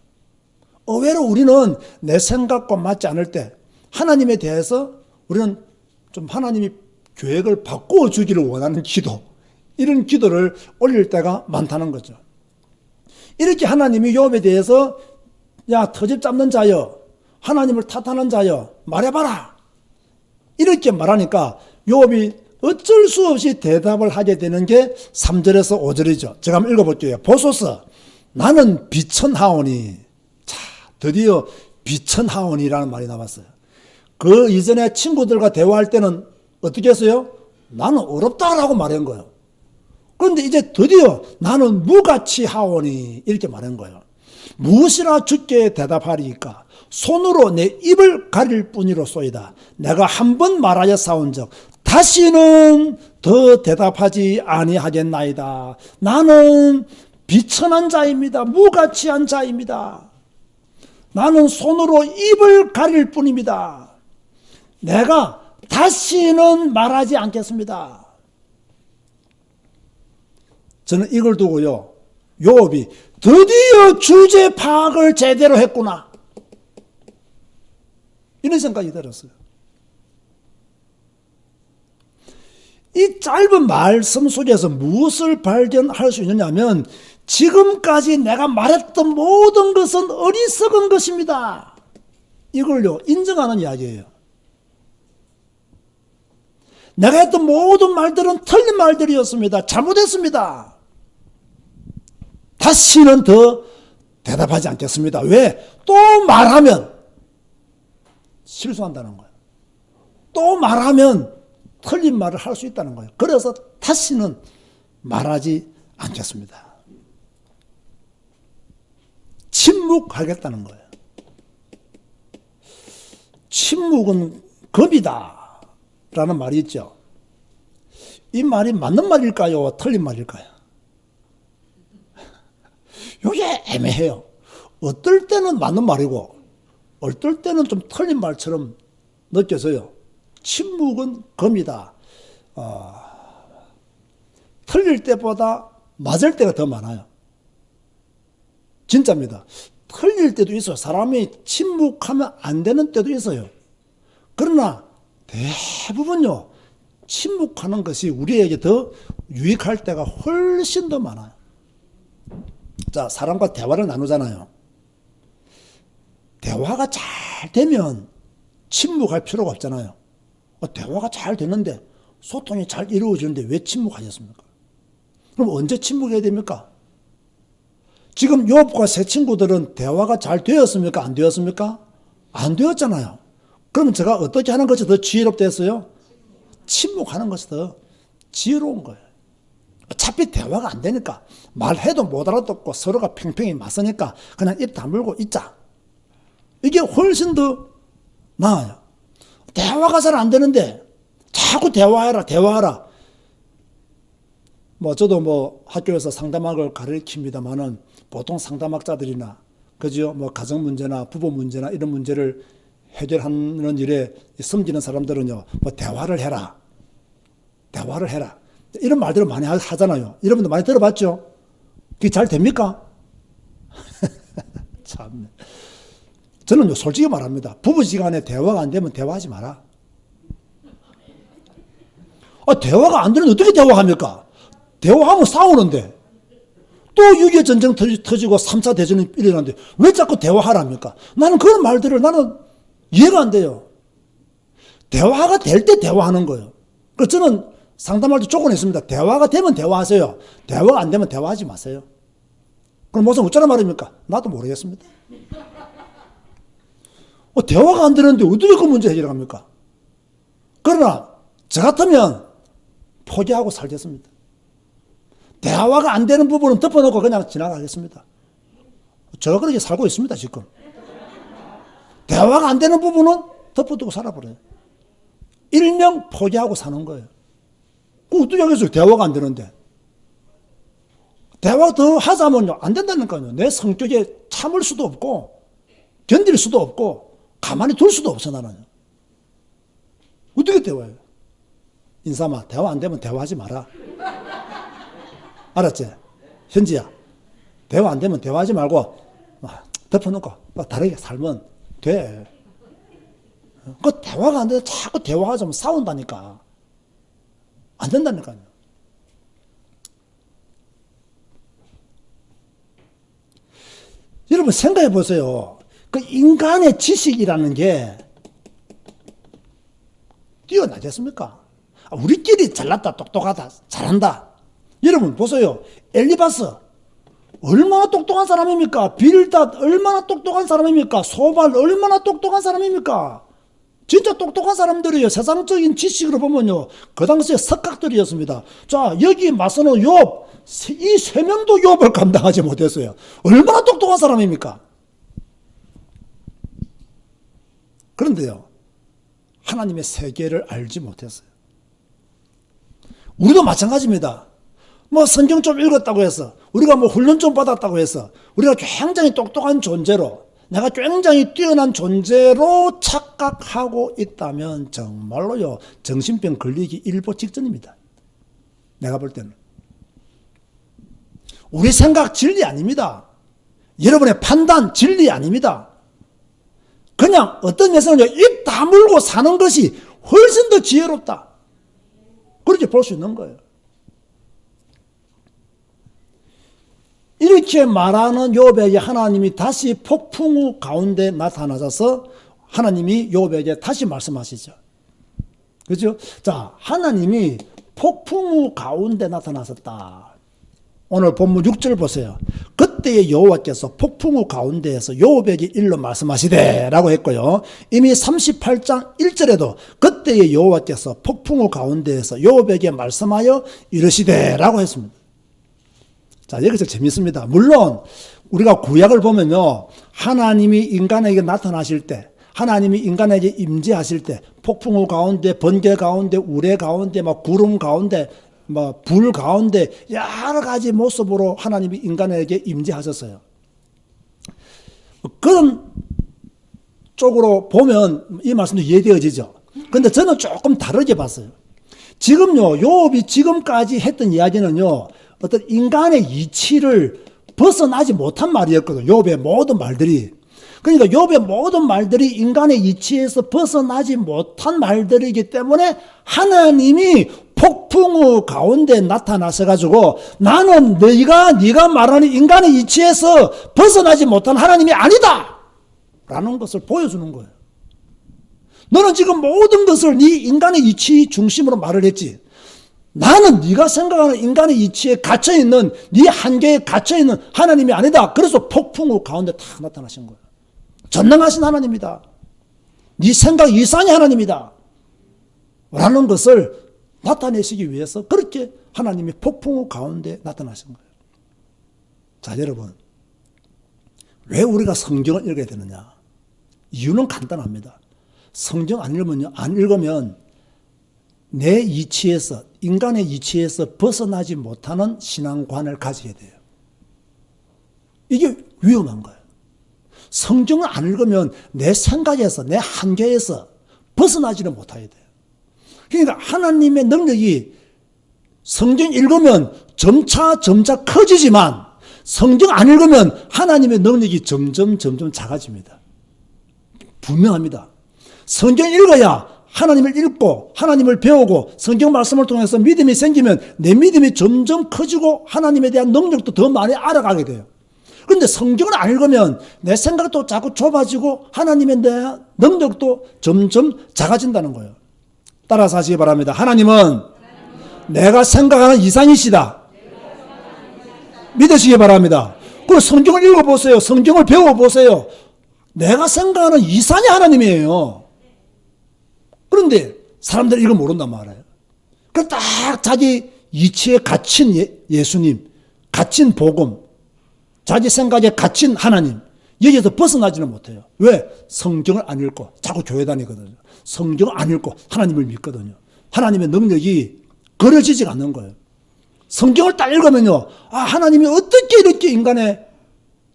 의외로 우리는 내 생각과 맞지 않을 때 하나님에 대해서 우리는 좀 하나님이 계획을 바꾸어 주기를 원하는 기도, 이런 기도를 올릴 때가 많다는 거죠. 이렇게 하나님이 욥에 대해서 야, 터집 잡는 자여, 하나님을 탓하는 자여, 말해봐라, 이렇게 말하니까 욥이 어쩔 수 없이 대답을 하게 되는 게 3절에서 5절이죠. 제가 한번 읽어볼게요. 보소서, 나는 비천하오니. 자, 드디어 비천하오니라는 말이 나왔어요. 그 이전에 친구들과 대화할 때는 어떻게 했어요? 나는 어렵다라고 말한 거예요. 그런데 이제 드디어 나는 무같이 하오니 이렇게 말한 거예요. 무엇이나 주께 대답하리이까? 손으로 내 입을 가릴 뿐이로소이다. 내가 한 번 말하여 싸운 적 다시는 더 대답하지 아니하겠나이다. 나는 비천한 자입니다. 무가치한 자입니다. 나는 손으로 입을 가릴 뿐입니다. 내가 다시는 말하지 않겠습니다. 저는 이걸 두고요, 욥이 드디어 주제 파악을 제대로 했구나, 이런 생각이 들었어요. 이 짧은 말씀 속에서 무엇을 발견할 수 있느냐면, 지금까지 내가 말했던 모든 것은 어리석은 것입니다, 이걸요 인정하는 이야기예요. 내가 했던 모든 말들은 틀린 말들이었습니다. 잘못했습니다. 다시는 더 대답하지 않겠습니다. 왜? 또 말하면 실수한다는 거예요. 또 말하면 틀린 말을 할 수 있다는 거예요. 그래서 다시는 말하지 않겠습니다. 침묵하겠다는 거예요. 침묵은 겁이다 라는 말이 있죠. 이 말이 맞는 말일까요? 틀린 말일까요? 이게 애매해요. 어떨 때는 맞는 말이고 어떨 때는 좀 틀린 말처럼 느껴져요. 침묵은 검이다. 틀릴 때보다 맞을 때가 더 많아요. 진짜입니다. 틀릴 때도 있어요. 사람이 침묵하면 안 되는 때도 있어요. 그러나 대부분요, 침묵하는 것이 우리에게 더 유익할 때가 훨씬 더 많아요. 자, 사람과 대화를 나누잖아요. 대화가 잘 되면 침묵할 필요가 없잖아요. 대화가 잘 되는데, 소통이 잘 이루어지는데 왜 침묵하셨습니까? 그럼 언제 침묵해야 됩니까? 지금 욥과 세 친구들은 대화가 잘 되었습니까? 안 되었습니까? 안 되었잖아요. 그러면 제가 어떻게 하는 것이 더 지혜롭겠어요? 침묵하는 것이 더 지혜로운 거예요. 어차피 대화가 안 되니까, 말해도 못 알아듣고 서로가 팽팽히 맞서니까 그냥 입 다물고 있자. 이게 훨씬 더 나아요. 대화가 잘 안 되는데 자꾸 대화하라. 저도 학교에서 상담학을 가르칩니다만은 보통 상담학자들이나, 그죠? 가정 문제나 부부 문제나 이런 문제를 해결하는 일에 섬기는 사람들은요, 대화를 해라. 이런 말들을 많이 하잖아요. 여러분도 많이 들어봤죠? 그게 잘 됩니까? 참. 저는 솔직히 말합니다. 부부지간에 대화가 안 되면 대화하지 마라. 대화가 안 되는데 어떻게 대화합니까? 대화하면 싸우는데, 또 6.25 전쟁 터지고 3차 대전이 일어나는데 왜 자꾸 대화하랍니까? 나는 그런 말들을 이해가 안 돼요. 대화가 될 때 대화하는 거예요. 그래서 저는 상담할 때 조건이 있습니다. 대화가 되면 대화하세요. 대화가 안 되면 대화하지 마세요. 그럼 목사님 어쩌란 말입니까? 나도 모르겠습니다. 대화가 안 되는데 어떻게 그 문제 해결합니까? 그러나 저 같으면 포기하고 살겠습니다. 대화가 안 되는 부분은 덮어놓고 그냥 지나가겠습니다. 제가 그렇게 살고 있습니다, 지금. 대화가 안 되는 부분은 덮어두고 살아버려요. 일명 포기하고 사는 거예요. 어떻게 하겠어요? 대화가 안 되는데. 대화 더 하자면요, 안 된다니까요. 내 성격에 참을 수도 없고, 견딜 수도 없고, 가만히 둘 수도 없어, 나는. 어떻게 대화해요? 인삼아, 대화 안 되면 대화하지 마라. 알았지? 현지야, 대화 안 되면 대화하지 말고, 덮어놓고, 다르게 살면 돼. 그 대화가 안 돼. 자꾸 대화하자면 싸운다니까. 안 된다니까요. 여러분 생각해 보세요. 그 인간의 지식이라는 게 뛰어나겠습니까? 우리끼리 잘났다, 똑똑하다, 잘한다. 여러분 보세요. 엘리바스 얼마나 똑똑한 사람입니까? 빌닷 얼마나 똑똑한 사람입니까? 소발 얼마나 똑똑한 사람입니까? 진짜 똑똑한 사람들이에요. 세상적인 지식으로 보면요, 그 당시에 석각들이었습니다. 자, 여기 맞서는 욥, 이 세 명도 욥을 감당하지 못했어요. 얼마나 똑똑한 사람입니까? 그런데요, 하나님의 세계를 알지 못했어요. 우리도 마찬가지입니다. 뭐 성경 좀 읽었다고 해서, 우리가 뭐 훈련 좀 받았다고 해서, 우리가 굉장히 똑똑한 존재로, 내가 굉장히 뛰어난 존재로 착각하고 있다면 정말로요, 정신병 걸리기 일보 직전입니다. 내가 볼 때는. 우리 생각 진리 아닙니다. 여러분의 판단 진리 아닙니다. 그냥 어떤 면에서는 입 다물고 사는 것이 훨씬 더 지혜롭다. 그렇게 볼 수 있는 거예요. 이렇게 말하는 욥에게 하나님이 다시 폭풍우 가운데 나타나셔서 하나님이 욥에게 다시 말씀하시죠. 그렇죠? 자, 하나님이 폭풍우 가운데 나타나셨다. 오늘 본문 6절 보세요. 그때의 여호와께서 폭풍우 가운데에서 욥에게 일러 말씀하시되 라고 했고요. 이미 38장 1절에도 그때의 여호와께서 폭풍우 가운데에서 욥에게 말씀하여 이르시되 라고 했습니다. 자, 여기서 재밌습니다. 물론 우리가 구약을 보면요, 하나님이 인간에게 나타나실 때, 하나님이 인간에게 임재하실 때 폭풍우 가운데, 번개 가운데, 우레 가운데, 막 구름 가운데, 뭐 불 가운데 여러 가지 모습으로 하나님이 인간에게 임재하셨어요. 그런 쪽으로 보면 이 말씀도 이해되어지죠. 그런데 저는 조금 다르게 봤어요. 지금요, 욥이 지금까지 했던 이야기는요, 어떤 인간의 이치를 벗어나지 못한 말이었거든요. 욥의 모든 말들이. 그러니까 욥의 모든 말들이 인간의 이치에서 벗어나지 못한 말들이기 때문에 하나님이 폭풍우 가운데 나타나서 가지고 나는 네가 말하는 인간의 이치에서 벗어나지 못한 하나님이 아니다 라는 것을 보여주는 거예요. 너는 지금 모든 것을 네 인간의 이치 중심으로 말을 했지. 나는 네가 생각하는 인간의 이치에 갇혀있는, 네 한계에 갇혀있는 하나님이 아니다. 그래서 폭풍우 가운데 탁 나타나신 거예요. 전능하신 하나님이다. 네 생각 이상의 하나님이다 라는 것을 나타내시기 위해서 그렇게 하나님이 폭풍우 가운데 나타나신 거예요. 자, 여러분, 왜 우리가 성경을 읽어야 되느냐? 이유는 간단합니다. 성경 안 읽으면 내 이치에서, 인간의 이치에서 벗어나지 못하는 신앙관을 가지게 돼요. 이게 위험한 거예요. 성경을 안 읽으면 내 생각에서, 내 한계에서 벗어나지를 못하게 돼요. 그러니까 하나님의 능력이 성경 읽으면 점차 커지지만 성경 안 읽으면 하나님의 능력이 점점 작아집니다. 분명합니다. 성경 읽어야 하나님을 읽고 하나님을 배우고 성경 말씀을 통해서 믿음이 생기면 내 믿음이 점점 커지고 하나님에 대한 능력도 더 많이 알아가게 돼요. 그런데 성경을 안 읽으면 내 생각도 자꾸 좁아지고 하나님에 대한 능력도 점점 작아진다는 거예요. 따라서 하시기 바랍니다. 하나님은 내가 생각하는 이상이시다. 믿으시기 바랍니다. 그 성경을 읽어보세요. 성경을 배워보세요. 내가 생각하는 이상이 하나님이에요. 그런데 사람들이 이걸 모른단 말이에요. 그 딱 자기 이치에 갇힌 예수님, 갇힌 복음, 자기 생각에 갇힌 하나님, 여기에서 벗어나지는 못해요. 왜? 성경을 안 읽고 자꾸 교회 다니거든요. 성경을 안 읽고 하나님을 믿거든요. 하나님의 능력이 그려지지가 않는 거예요. 성경을 딱 읽으면요, 하나님이 어떻게 이렇게 인간의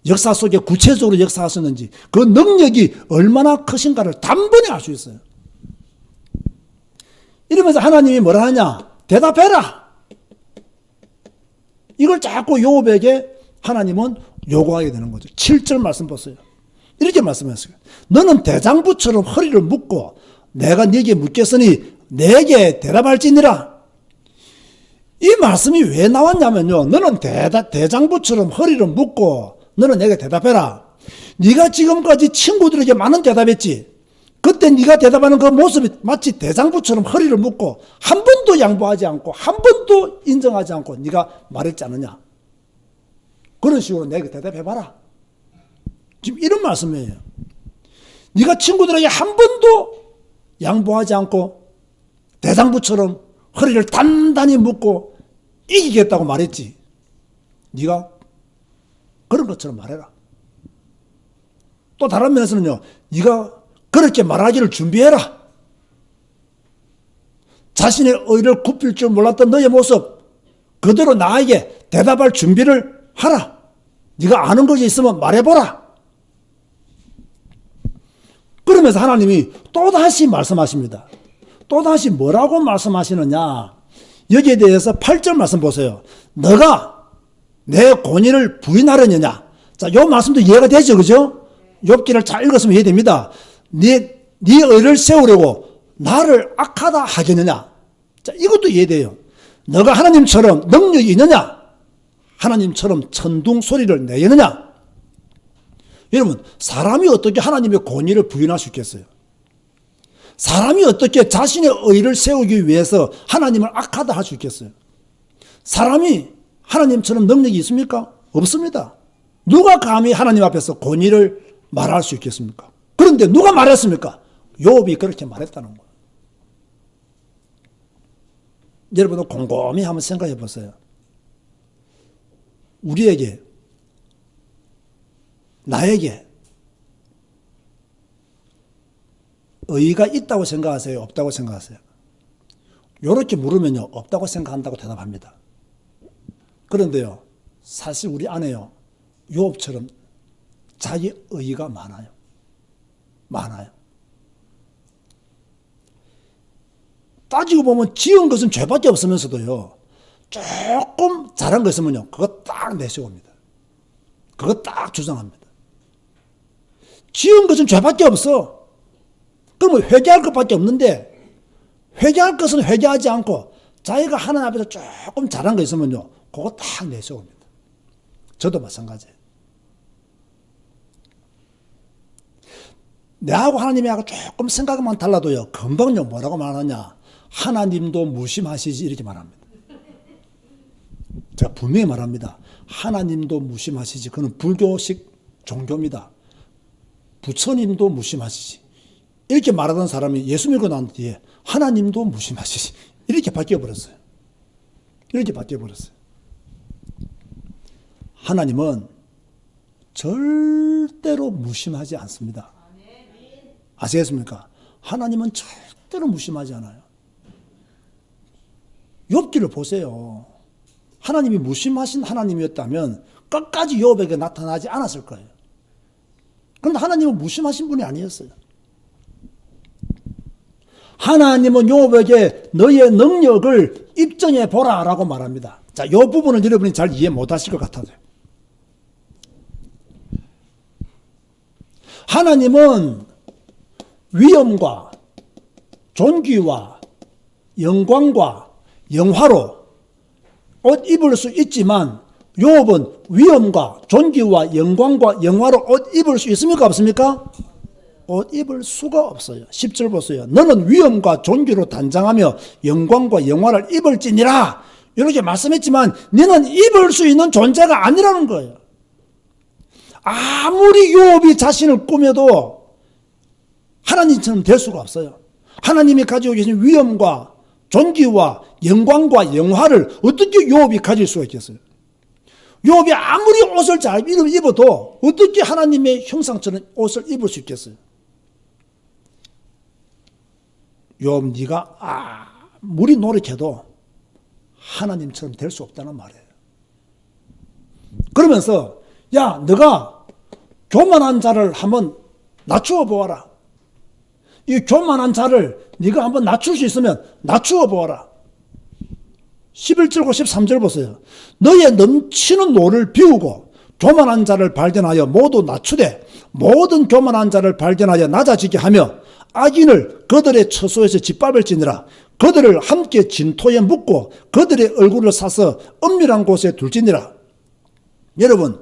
역사 속에 구체적으로 역사하셨는지, 그 능력이 얼마나 크신가를 단번에 알 수 있어요. 이러면서 하나님이 뭐라 하냐? 대답해라. 이걸 자꾸 요업에게 하나님은 요구하게 되는 거죠. 7절 말씀 보세요. 이렇게 말씀했어요. 너는 대장부처럼 허리를 묶고 내가 네게 묻겠으니 내게 대답할지니라. 이 말씀이 왜 나왔냐면요, 너는 대장부처럼 허리를 묶고 너는 내게 대답해라. 네가 지금까지 친구들에게 많은 대답했지. 그때 네가 대답하는 그 모습이 마치 대장부처럼 허리를 묶고 한 번도 양보하지 않고 한 번도 인정하지 않고 네가 말했지 않느냐. 그런 식으로 내게 대답해봐라. 지금 이런 말씀이에요. 네가 친구들에게 한 번도 양보하지 않고 대장부처럼 허리를 단단히 묶고 이기겠다고 말했지. 네가 그런 것처럼 말해라. 또 다른 면에서는요, 네가 그렇게 말하기를 준비해라. 자신의 의를 굽힐 줄 몰랐던 너의 모습 그대로 나에게 대답할 준비를 하라. 네가 아는 것이 있으면 말해보라. 그러면서 하나님이 또다시 말씀하십니다. 또다시 뭐라고 말씀하시느냐. 여기에 대해서 8절 말씀 보세요. 너가 내 권위를 부인하려느냐. 자, 요 말씀도 이해가 되죠, 그죠? 욥기를 잘 읽었으면 이해됩니다. 네 의를 세우려고 나를 악하다 하겠느냐. 자, 이것도 이해돼요. 너가 하나님처럼 능력이 있느냐? 하나님처럼 천둥 소리를 내겠느냐? 여러분, 사람이 어떻게 하나님의 권위를 부인할 수 있겠어요? 사람이 어떻게 자신의 의를 세우기 위해서 하나님을 악하다 할 수 있겠어요? 사람이 하나님처럼 능력이 있습니까? 없습니다. 누가 감히 하나님 앞에서 권위를 말할 수 있겠습니까? 그런데 누가 말했습니까? 욥이 그렇게 말했다는 거예요. 여러분도 곰곰이 한번 생각해 보세요. 우리에게, 나에게 의의가 있다고 생각하세요? 없다고 생각하세요? 이렇게 물으면요, 없다고 생각한다고 대답합니다. 그런데요, 사실 우리 안에요, 욥처럼 자기 의의가 많아요. 많아요. 따지고 보면 지은 것은 죄밖에 없으면서도요, 조금 잘한 거 있으면요, 그거 딱 내세웁니다. 그거 딱 주장합니다. 지은 것은 죄밖에 없어. 그러면 회개할 것밖에 없는데, 회개할 것은 회개하지 않고 자기가 하나님 앞에서 조금 잘한 거 있으면요, 그거 딱 내세웁니다. 저도 마찬가지예요. 내하고 하나님하고 조금 생각만 달라도요, 금방요, 뭐라고 말하냐. 하나님도 무심하시지, 이렇게 말합니다. 제가 분명히 말합니다. 하나님도 무심하시지. 그건 불교식 종교입니다. 부처님도 무심하시지. 이렇게 말하던 사람이 예수 믿고 난 뒤에 하나님도 무심하시지. 이렇게 바뀌어버렸어요. 이렇게 바뀌어버렸어요. 하나님은 절대로 무심하지 않습니다. 아시겠습니까? 하나님은 절대로 무심하지 않아요. 욥기를 보세요. 하나님이 무심하신 하나님이었다면 끝까지 욥에게 나타나지 않았을 거예요. 그런데 하나님은 무심하신 분이 아니었어요. 하나님은 욥에게 너의 능력을 입증해 보라라고 말합니다. 자, 이 부분은 여러분이 잘 이해 못하실 것 같아요. 하나님은 위엄과 존귀와 영광과 영화로 옷 입을 수 있지만 욥은 위엄과 존귀와 영광과 영화로 옷 입을 수 있습니까? 없습니까? 옷 입을 수가 없어요. 10절 보세요. 너는 위엄과 존귀로 단장하며 영광과 영화를 입을지니라. 이렇게 말씀했지만 너는 입을 수 있는 존재가 아니라는 거예요. 아무리 욥이 자신을 꾸며도 하나님처럼 될 수가 없어요. 하나님이 가지고 계신 위엄과 존귀와 영광과 영화를 어떻게 욥이 가질 수가 있겠어요? 욥이 아무리 옷을 잘 입어도 어떻게 하나님의 형상처럼 옷을 입을 수 있겠어요? 욥, 네가 아무리 노력해도 하나님처럼 될 수 없다는 말이에요. 그러면서 야, 너가 교만한 자를 한번 낮추어 보아라. 이 교만한 자를 네가 한번 낮출 수 있으면 낮추어 보아라. 11절과 13절 보세요. 너의 넘치는 노를 비우고 교만한 자를 발견하여 모두 낮추되 모든 교만한 자를 발견하여 낮아지게 하며 악인을 그들의 처소에서 짓밟을지니라. 그들을 함께 진토에 묻고 그들의 얼굴을 사서 은밀한 곳에 둘지니라. 여러분,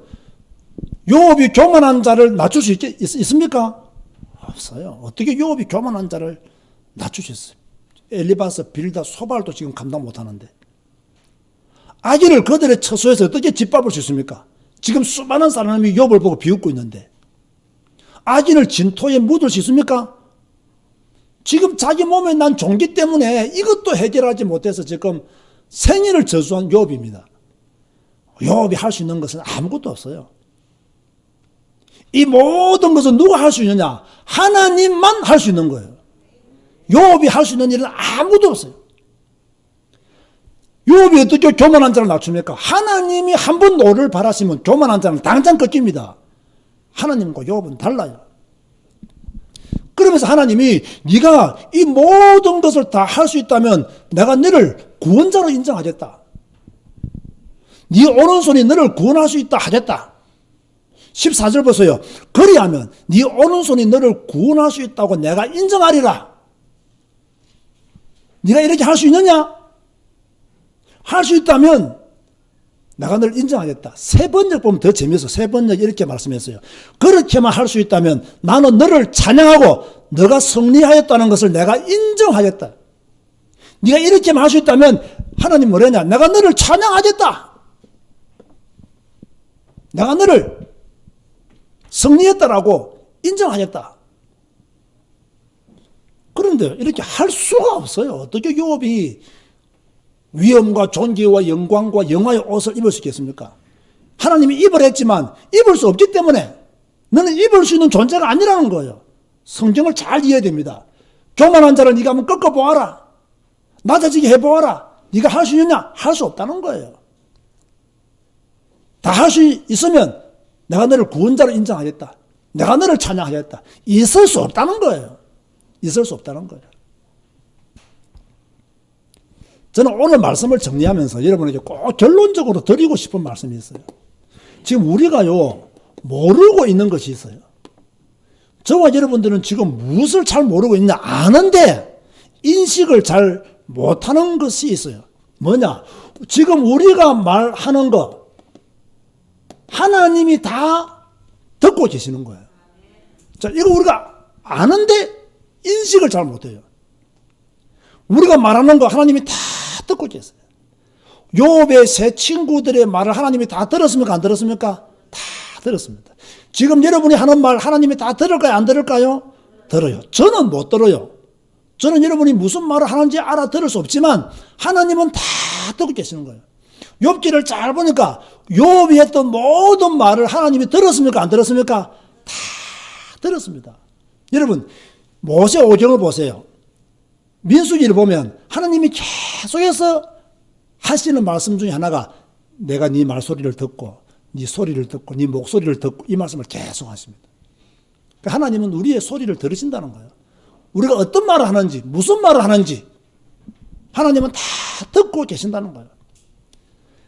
욥이 교만한 자를 낮출 수 있습니까? 없어요. 어떻게 욥이 교만한 자를 낮출 수 있어요? 엘리바스, 빌다, 소발도 지금 감당 못하는데 악인을 그들의 처소에서 어떻게 짓밟을 수 있습니까? 지금 수많은 사람이 욥을 보고 비웃고 있는데 악인을 진토에 묻을 수 있습니까? 지금 자기 몸에 난 종기 때문에 이것도 해결하지 못해서 지금 생일을 저주한 욥입니다. 욥이 할 수 있는 것은 아무것도 없어요. 이 모든 것은 누가 할 수 있느냐? 하나님만 할 수 있는 거예요. 욥이 할 수 있는 일은 아무도 없어요. 욥이 어떻게 교만한 자를 낮춥니까? 하나님이 한 번 노를 바라시면 교만한 자는 당장 꺾입니다. 하나님과 욥은 달라요. 그러면서 하나님이 네가 이 모든 것을 다 할 수 있다면 내가 너를 구원자로 인정하겠다. 네 오른손이 너를 구원할 수 있다 하겠다. 14절 보세요. 그리하면 네 오른손이 너를 구원할 수 있다고 내가 인정하리라. 네가 이렇게 할 수 있느냐? 할 수 있다면 내가 너를 인정하겠다. 세 번역 보면 더 재미있어. 세 번역 이렇게 말씀했어요. 그렇게만 할 수 있다면 나는 너를 찬양하고 너가 승리하였다는 것을 내가 인정하겠다. 네가 이렇게만 할 수 있다면 하나님 뭐랬냐? 내가 너를 찬양하겠다. 내가 너를 승리했다라고 인정하겠다. 그런데 이렇게 할 수가 없어요. 어떻게 욥이 위엄과 존귀와 영광과 영화의 옷을 입을 수 있겠습니까? 하나님이 입을 했지만 입을 수 없기 때문에 너는 입을 수 있는 존재가 아니라는 거예요. 성경을 잘 이해해야 됩니다. 교만한 자를 네가 한번 꺾어보아라. 낮아지게 해보아라. 네가 할 수 있느냐? 할 수 없다는 거예요. 다 할 수 있으면 내가 너를 구원자로 인정하겠다. 내가 너를 찬양하겠다. 있을 수 없다는 거예요. 있을 수 없다는 거예요. 저는 오늘 말씀을 정리하면서 여러분에게 꼭 결론적으로 드리고 싶은 말씀이 있어요. 지금 우리가요, 모르고 있는 것이 있어요. 저와 여러분들은 지금 무엇을 잘 모르고 있냐? 아는데 인식을 잘 못하는 것이 있어요. 뭐냐? 지금 우리가 말하는 것, 하나님이 다 듣고 계시는 거예요. 자, 이거 우리가 아는데 인식을 잘 못해요. 우리가 말하는 거 하나님이 다 듣고 계세요. 욥의 세 친구들의 말을 하나님이 다 들었습니까? 안 들었습니까? 다 들었습니다. 지금 여러분이 하는 말 하나님이 다 들을까요? 안 들을까요? 들어요. 저는 못 들어요. 저는 여러분이 무슨 말을 하는지 알아들을 수 없지만 하나님은 다 듣고 계시는 거예요. 욥기를 잘 보니까 욥이 했던 모든 말을 하나님이 들었습니까? 안 들었습니까? 다 들었습니다. 여러분, 모세 오경을 보세요. 민수기를 보면 하나님이 계속해서 하시는 말씀 중에 하나가 내가 네 말소리를 듣고 네 소리를 듣고 네 목소리를 듣고 이 말씀을 계속 하십니다. 그러니까 하나님은 우리의 소리를 들으신다는 거예요. 우리가 어떤 말을 하는지 무슨 말을 하는지 하나님은 다 듣고 계신다는 거예요.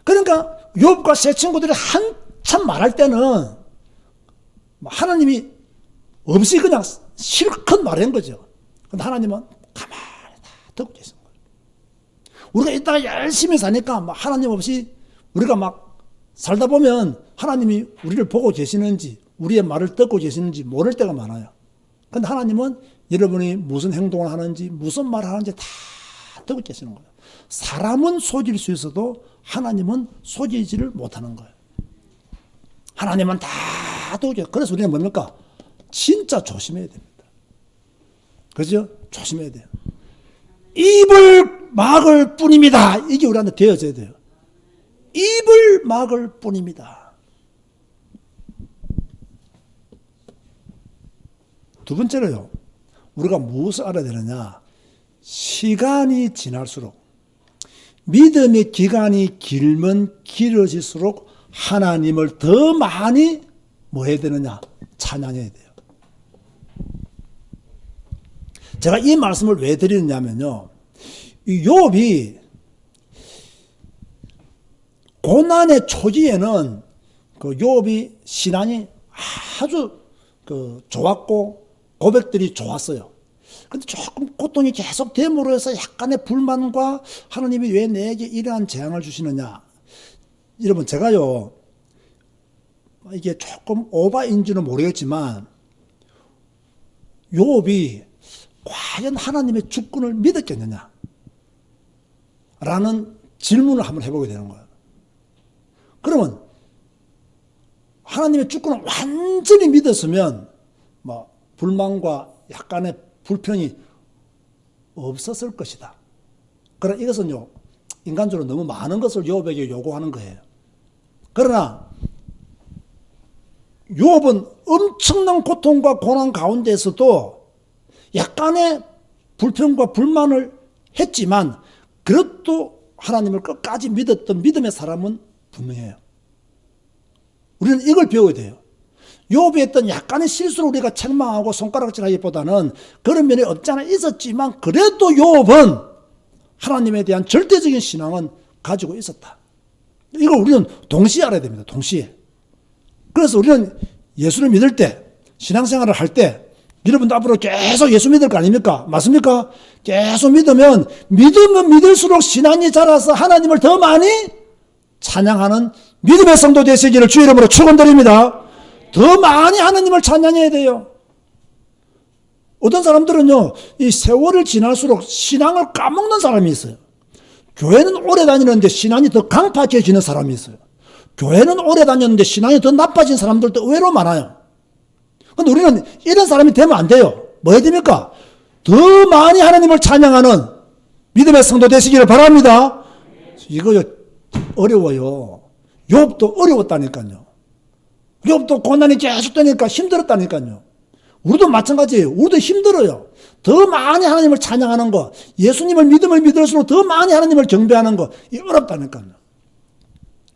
그러니까 욥과 세 친구들이 한참 말할 때는 하나님이 없이 그냥 실컷 말한 거죠. 근데 하나님은 가만히 다 듣고 계신 거예요. 우리가 이따가 열심히 사니까 막 하나님 없이 우리가 막 살다 보면 하나님이 우리를 보고 계시는지 우리의 말을 듣고 계시는지 모를 때가 많아요. 근데 하나님은 여러분이 무슨 행동을 하는지 무슨 말을 하는지 다 듣고 계시는 거예요. 사람은 속일 수 있어도 하나님은 속이지를 못하는 거예요. 하나님은 다 듣고 계세요. 그래서 우리는 뭡니까? 진짜 조심해야 됩니다. 그죠? 조심해야 돼요. 입을 막을 뿐입니다. 이게 우리한테 되어져야 돼요. 입을 막을 뿐입니다. 두 번째로요. 우리가 무엇을 알아야 되느냐? 시간이 지날수록 믿음의 기간이 길면 길어질수록 하나님을 더 많이 뭐 해야 되느냐? 찬양해야 돼요. 제가 이 말씀을 왜 드리느냐면요. 이 욥이 고난의 초기에는 그 욥이 신앙이 아주 좋았고 고백들이 좋았어요. 근데 조금 고통이 계속 됨으로 해서 약간의 불만과 하나님이 왜 내게 이러한 재앙을 주시느냐. 여러분 제가요 이게 조금 오바인지는 모르겠지만 욥이 과연 하나님의 주권을 믿었겠느냐 라는 질문을 한번 해보게 되는 거예요. 그러면 하나님의 주권을 완전히 믿었으면 뭐 불만과 약간의 불평이 없었을 것이다. 그러나 이것은요 인간적으로 너무 많은 것을 욥에게 요구하는 거예요. 그러나 욥은 엄청난 고통과 고난 가운데서도 약간의 불평과 불만을 했지만 그래도 하나님을 끝까지 믿었던 믿음의 사람은 분명해요. 우리는 이걸 배워야 돼요. 욥이 했던 약간의 실수를 우리가 책망하고 손가락질하기보다는 그런 면이 없지 않아 있었지만 그래도 욥은 하나님에 대한 절대적인 신앙은 가지고 있었다. 이걸 우리는 동시에 알아야 됩니다. 동시에. 그래서 우리는 예수를 믿을 때, 신앙생활을 할 때 여러분도 앞으로 계속 예수 믿을 거 아닙니까? 맞습니까? 계속 믿으면 믿을수록 신앙이 자라서 하나님을 더 많이 찬양하는 믿음의 성도 되시기를 주의 이름으로 축원드립니다. 더 많이 하나님을 찬양해야 돼요. 어떤 사람들은요, 이 세월을 지날수록 신앙을 까먹는 사람이 있어요. 교회는 오래 다니는데 신앙이 더 강팍해지는 사람이 있어요. 교회는 오래 다녔는데 신앙이 더 나빠진 사람들도 의외로 많아요. 근데 우리는 이런 사람이 되면 안 돼요. 뭐 해야 됩니까? 더 많이 하나님을 찬양하는 믿음의 성도 되시기를 바랍니다. 이거 어려워요. 욥도 어려웠다니까요. 욥도 고난이 계속되니까 힘들었다니까요. 우리도 마찬가지예요. 우리도 힘들어요. 더 많이 하나님을 찬양하는 거, 예수님을 믿음을 믿을수록 더 많이 하나님을 경배하는 거, 이 어렵다니까요.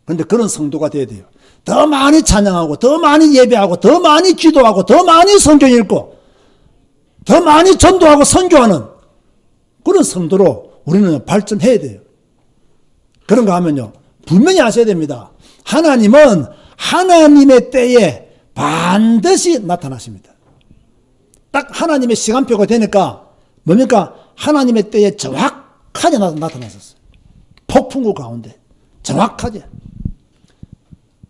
그런데 그런 성도가 돼야 돼요. 더 많이 찬양하고, 더 많이 예배하고, 더 많이 기도하고, 더 많이 성경 읽고, 더 많이 전도하고 선교하는 그런 성도로 우리는 발전해야 돼요. 그런가 하면요, 분명히 아셔야 됩니다. 하나님은 하나님의 때에 반드시 나타나십니다. 딱 하나님의 시간표가 되니까 뭡니까? 하나님의 때에 정확하게 나타났었어요. 폭풍우 가운데 정확하게.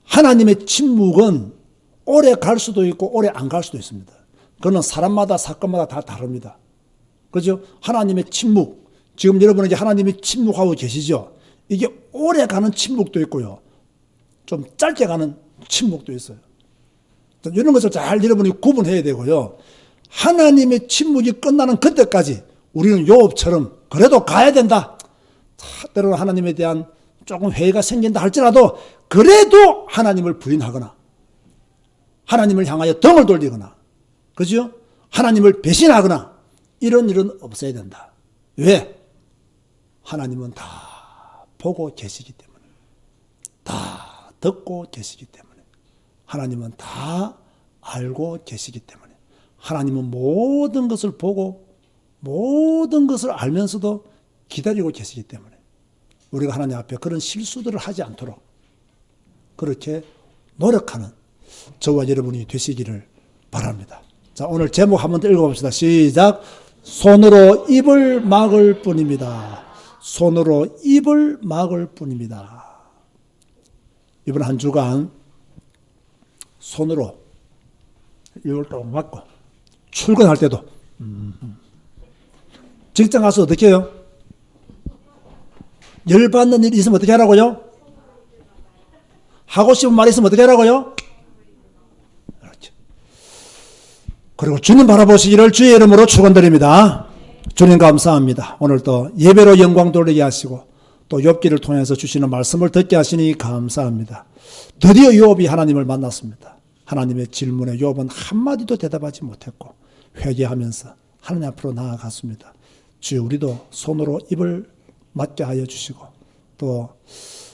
하나님의 침묵은 오래 갈 수도 있고 오래 안 갈 수도 있습니다. 그거는 사람마다 사건마다 다 다릅니다. 그죠? 하나님의 침묵, 지금 여러분에게 하나님이 침묵하고 계시죠? 이게 오래 가는 침묵도 있고요, 좀 짧게 가는 침묵도 있어요. 이런 것을 잘 여러분이 구분해야 되고요. 하나님의 침묵이 끝나는 그때까지 우리는 욥처럼 그래도 가야 된다. 때로는 하나님에 대한 조금 회의가 생긴다 할지라도 그래도 하나님을 부인하거나 하나님을 향하여 등을 돌리거나, 그죠? 하나님을 배신하거나 이런 일은 없어야 된다. 왜? 하나님은 다 보고 계시기 때문에, 다 듣고 계시기 때문에, 하나님은 다 알고 계시기 때문에, 하나님은 모든 것을 보고 모든 것을 알면서도 기다리고 계시기 때문에 우리가 하나님 앞에 그런 실수들을 하지 않도록 그렇게 노력하는 저와 여러분이 되시기를 바랍니다. 자, 오늘 제목 한번 더 읽어봅시다. 시작. 손으로 입을 막을 뿐입니다. 손으로 입을 막을 뿐입니다. 이번 한 주간 손으로 입을 또 막고 출근할 때도. 직장 가서 어떻게 해요? 열받는 일 있으면 어떻게 하라고요? 하고 싶은 말 있으면 어떻게 하라고요? 그렇죠. 그리고 주님 바라보시기를 주의 이름으로 축원드립니다. 주님 감사합니다. 오늘 또 예배로 영광 돌리게 하시고 또 욥기를 통해서 주시는 말씀을 듣게 하시니 감사합니다. 드디어 욥이 하나님을 만났습니다. 하나님의 질문에 욥은 한마디도 대답하지 못했고 회개하면서 하나님 앞으로 나아갔습니다. 주여 우리도 손으로 입을 맞게 하여 주시고 또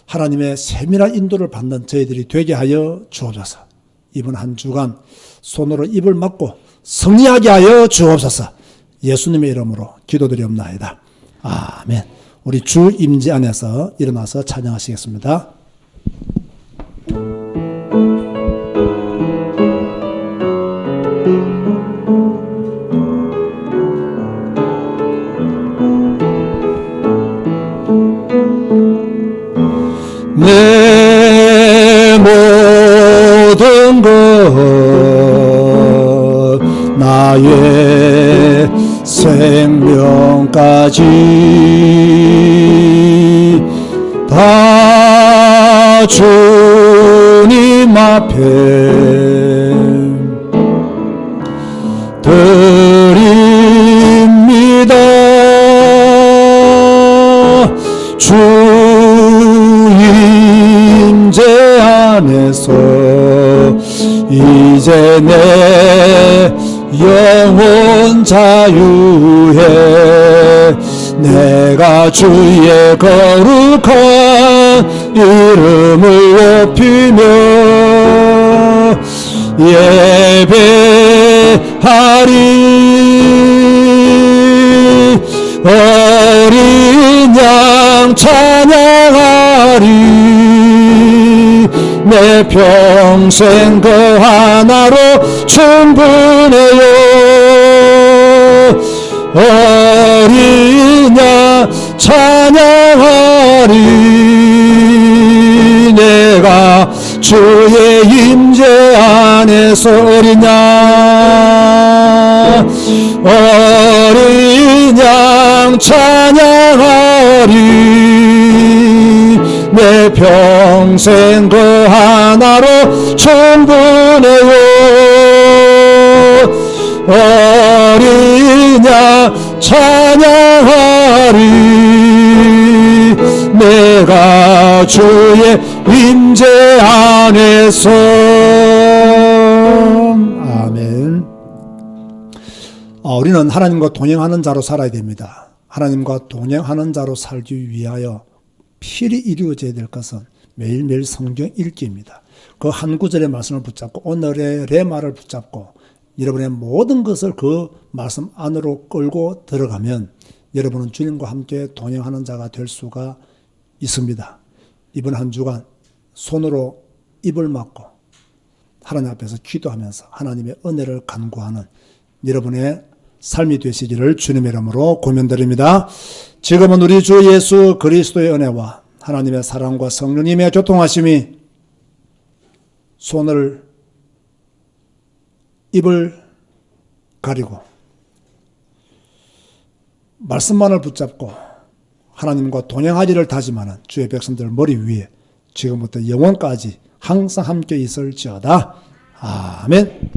하나님의 세밀한 인도를 받는 저희들이 되게 하여 주옵소서. 이번 한 주간 손으로 입을 맞고 승리하게 하여 주옵소서. 예수님의 이름으로 기도드리옵나이다. 아멘. 우리 주 임재 안에서 일어나서 찬양하시겠습니다. 내 모든 것 나의 생명까지 다 주님 앞에 드립니다. 주 임재 안에서 이제 내 영혼 자유해 내가 주의 거룩한 이름을 높이며 예배하리. 어린 양 찬양하리. 내 평생 그 하나로 충분해요. 어린 양 찬양하리. 내가 주의 임재 안에서 어린 양 찬양하리. 내 평생 그 하나로 충분해요. 어린 양 찬양하리. 내가 주의 임재 안에서. 아멘. 우리는 하나님과 동행하는 자로 살아야 됩니다. 하나님과 동행하는 자로 살기 위하여 필히 이루어져야 될 것은 매일매일 성경 읽기입니다. 그 한 구절의 말씀을 붙잡고 오늘의 레마를 붙잡고 여러분의 모든 것을 그 말씀 안으로 끌고 들어가면 여러분은 주님과 함께 동행하는 자가 될 수가 있습니다. 이번 한 주간 손으로 입을 막고 하나님 앞에서 기도하면서 하나님의 은혜를 간구하는 여러분의 삶이 되시기를 주님의 이름으로 고면드립니다. 지금은 우리 주 예수 그리스도의 은혜와 하나님의 사랑과 성령님의 교통하심이 손을 입을 가리고 말씀만을 붙잡고 하나님과 동행하기를 다짐하는 주의 백성들 머리 위에 지금부터 영원까지 항상 함께 있을지어다. 아멘.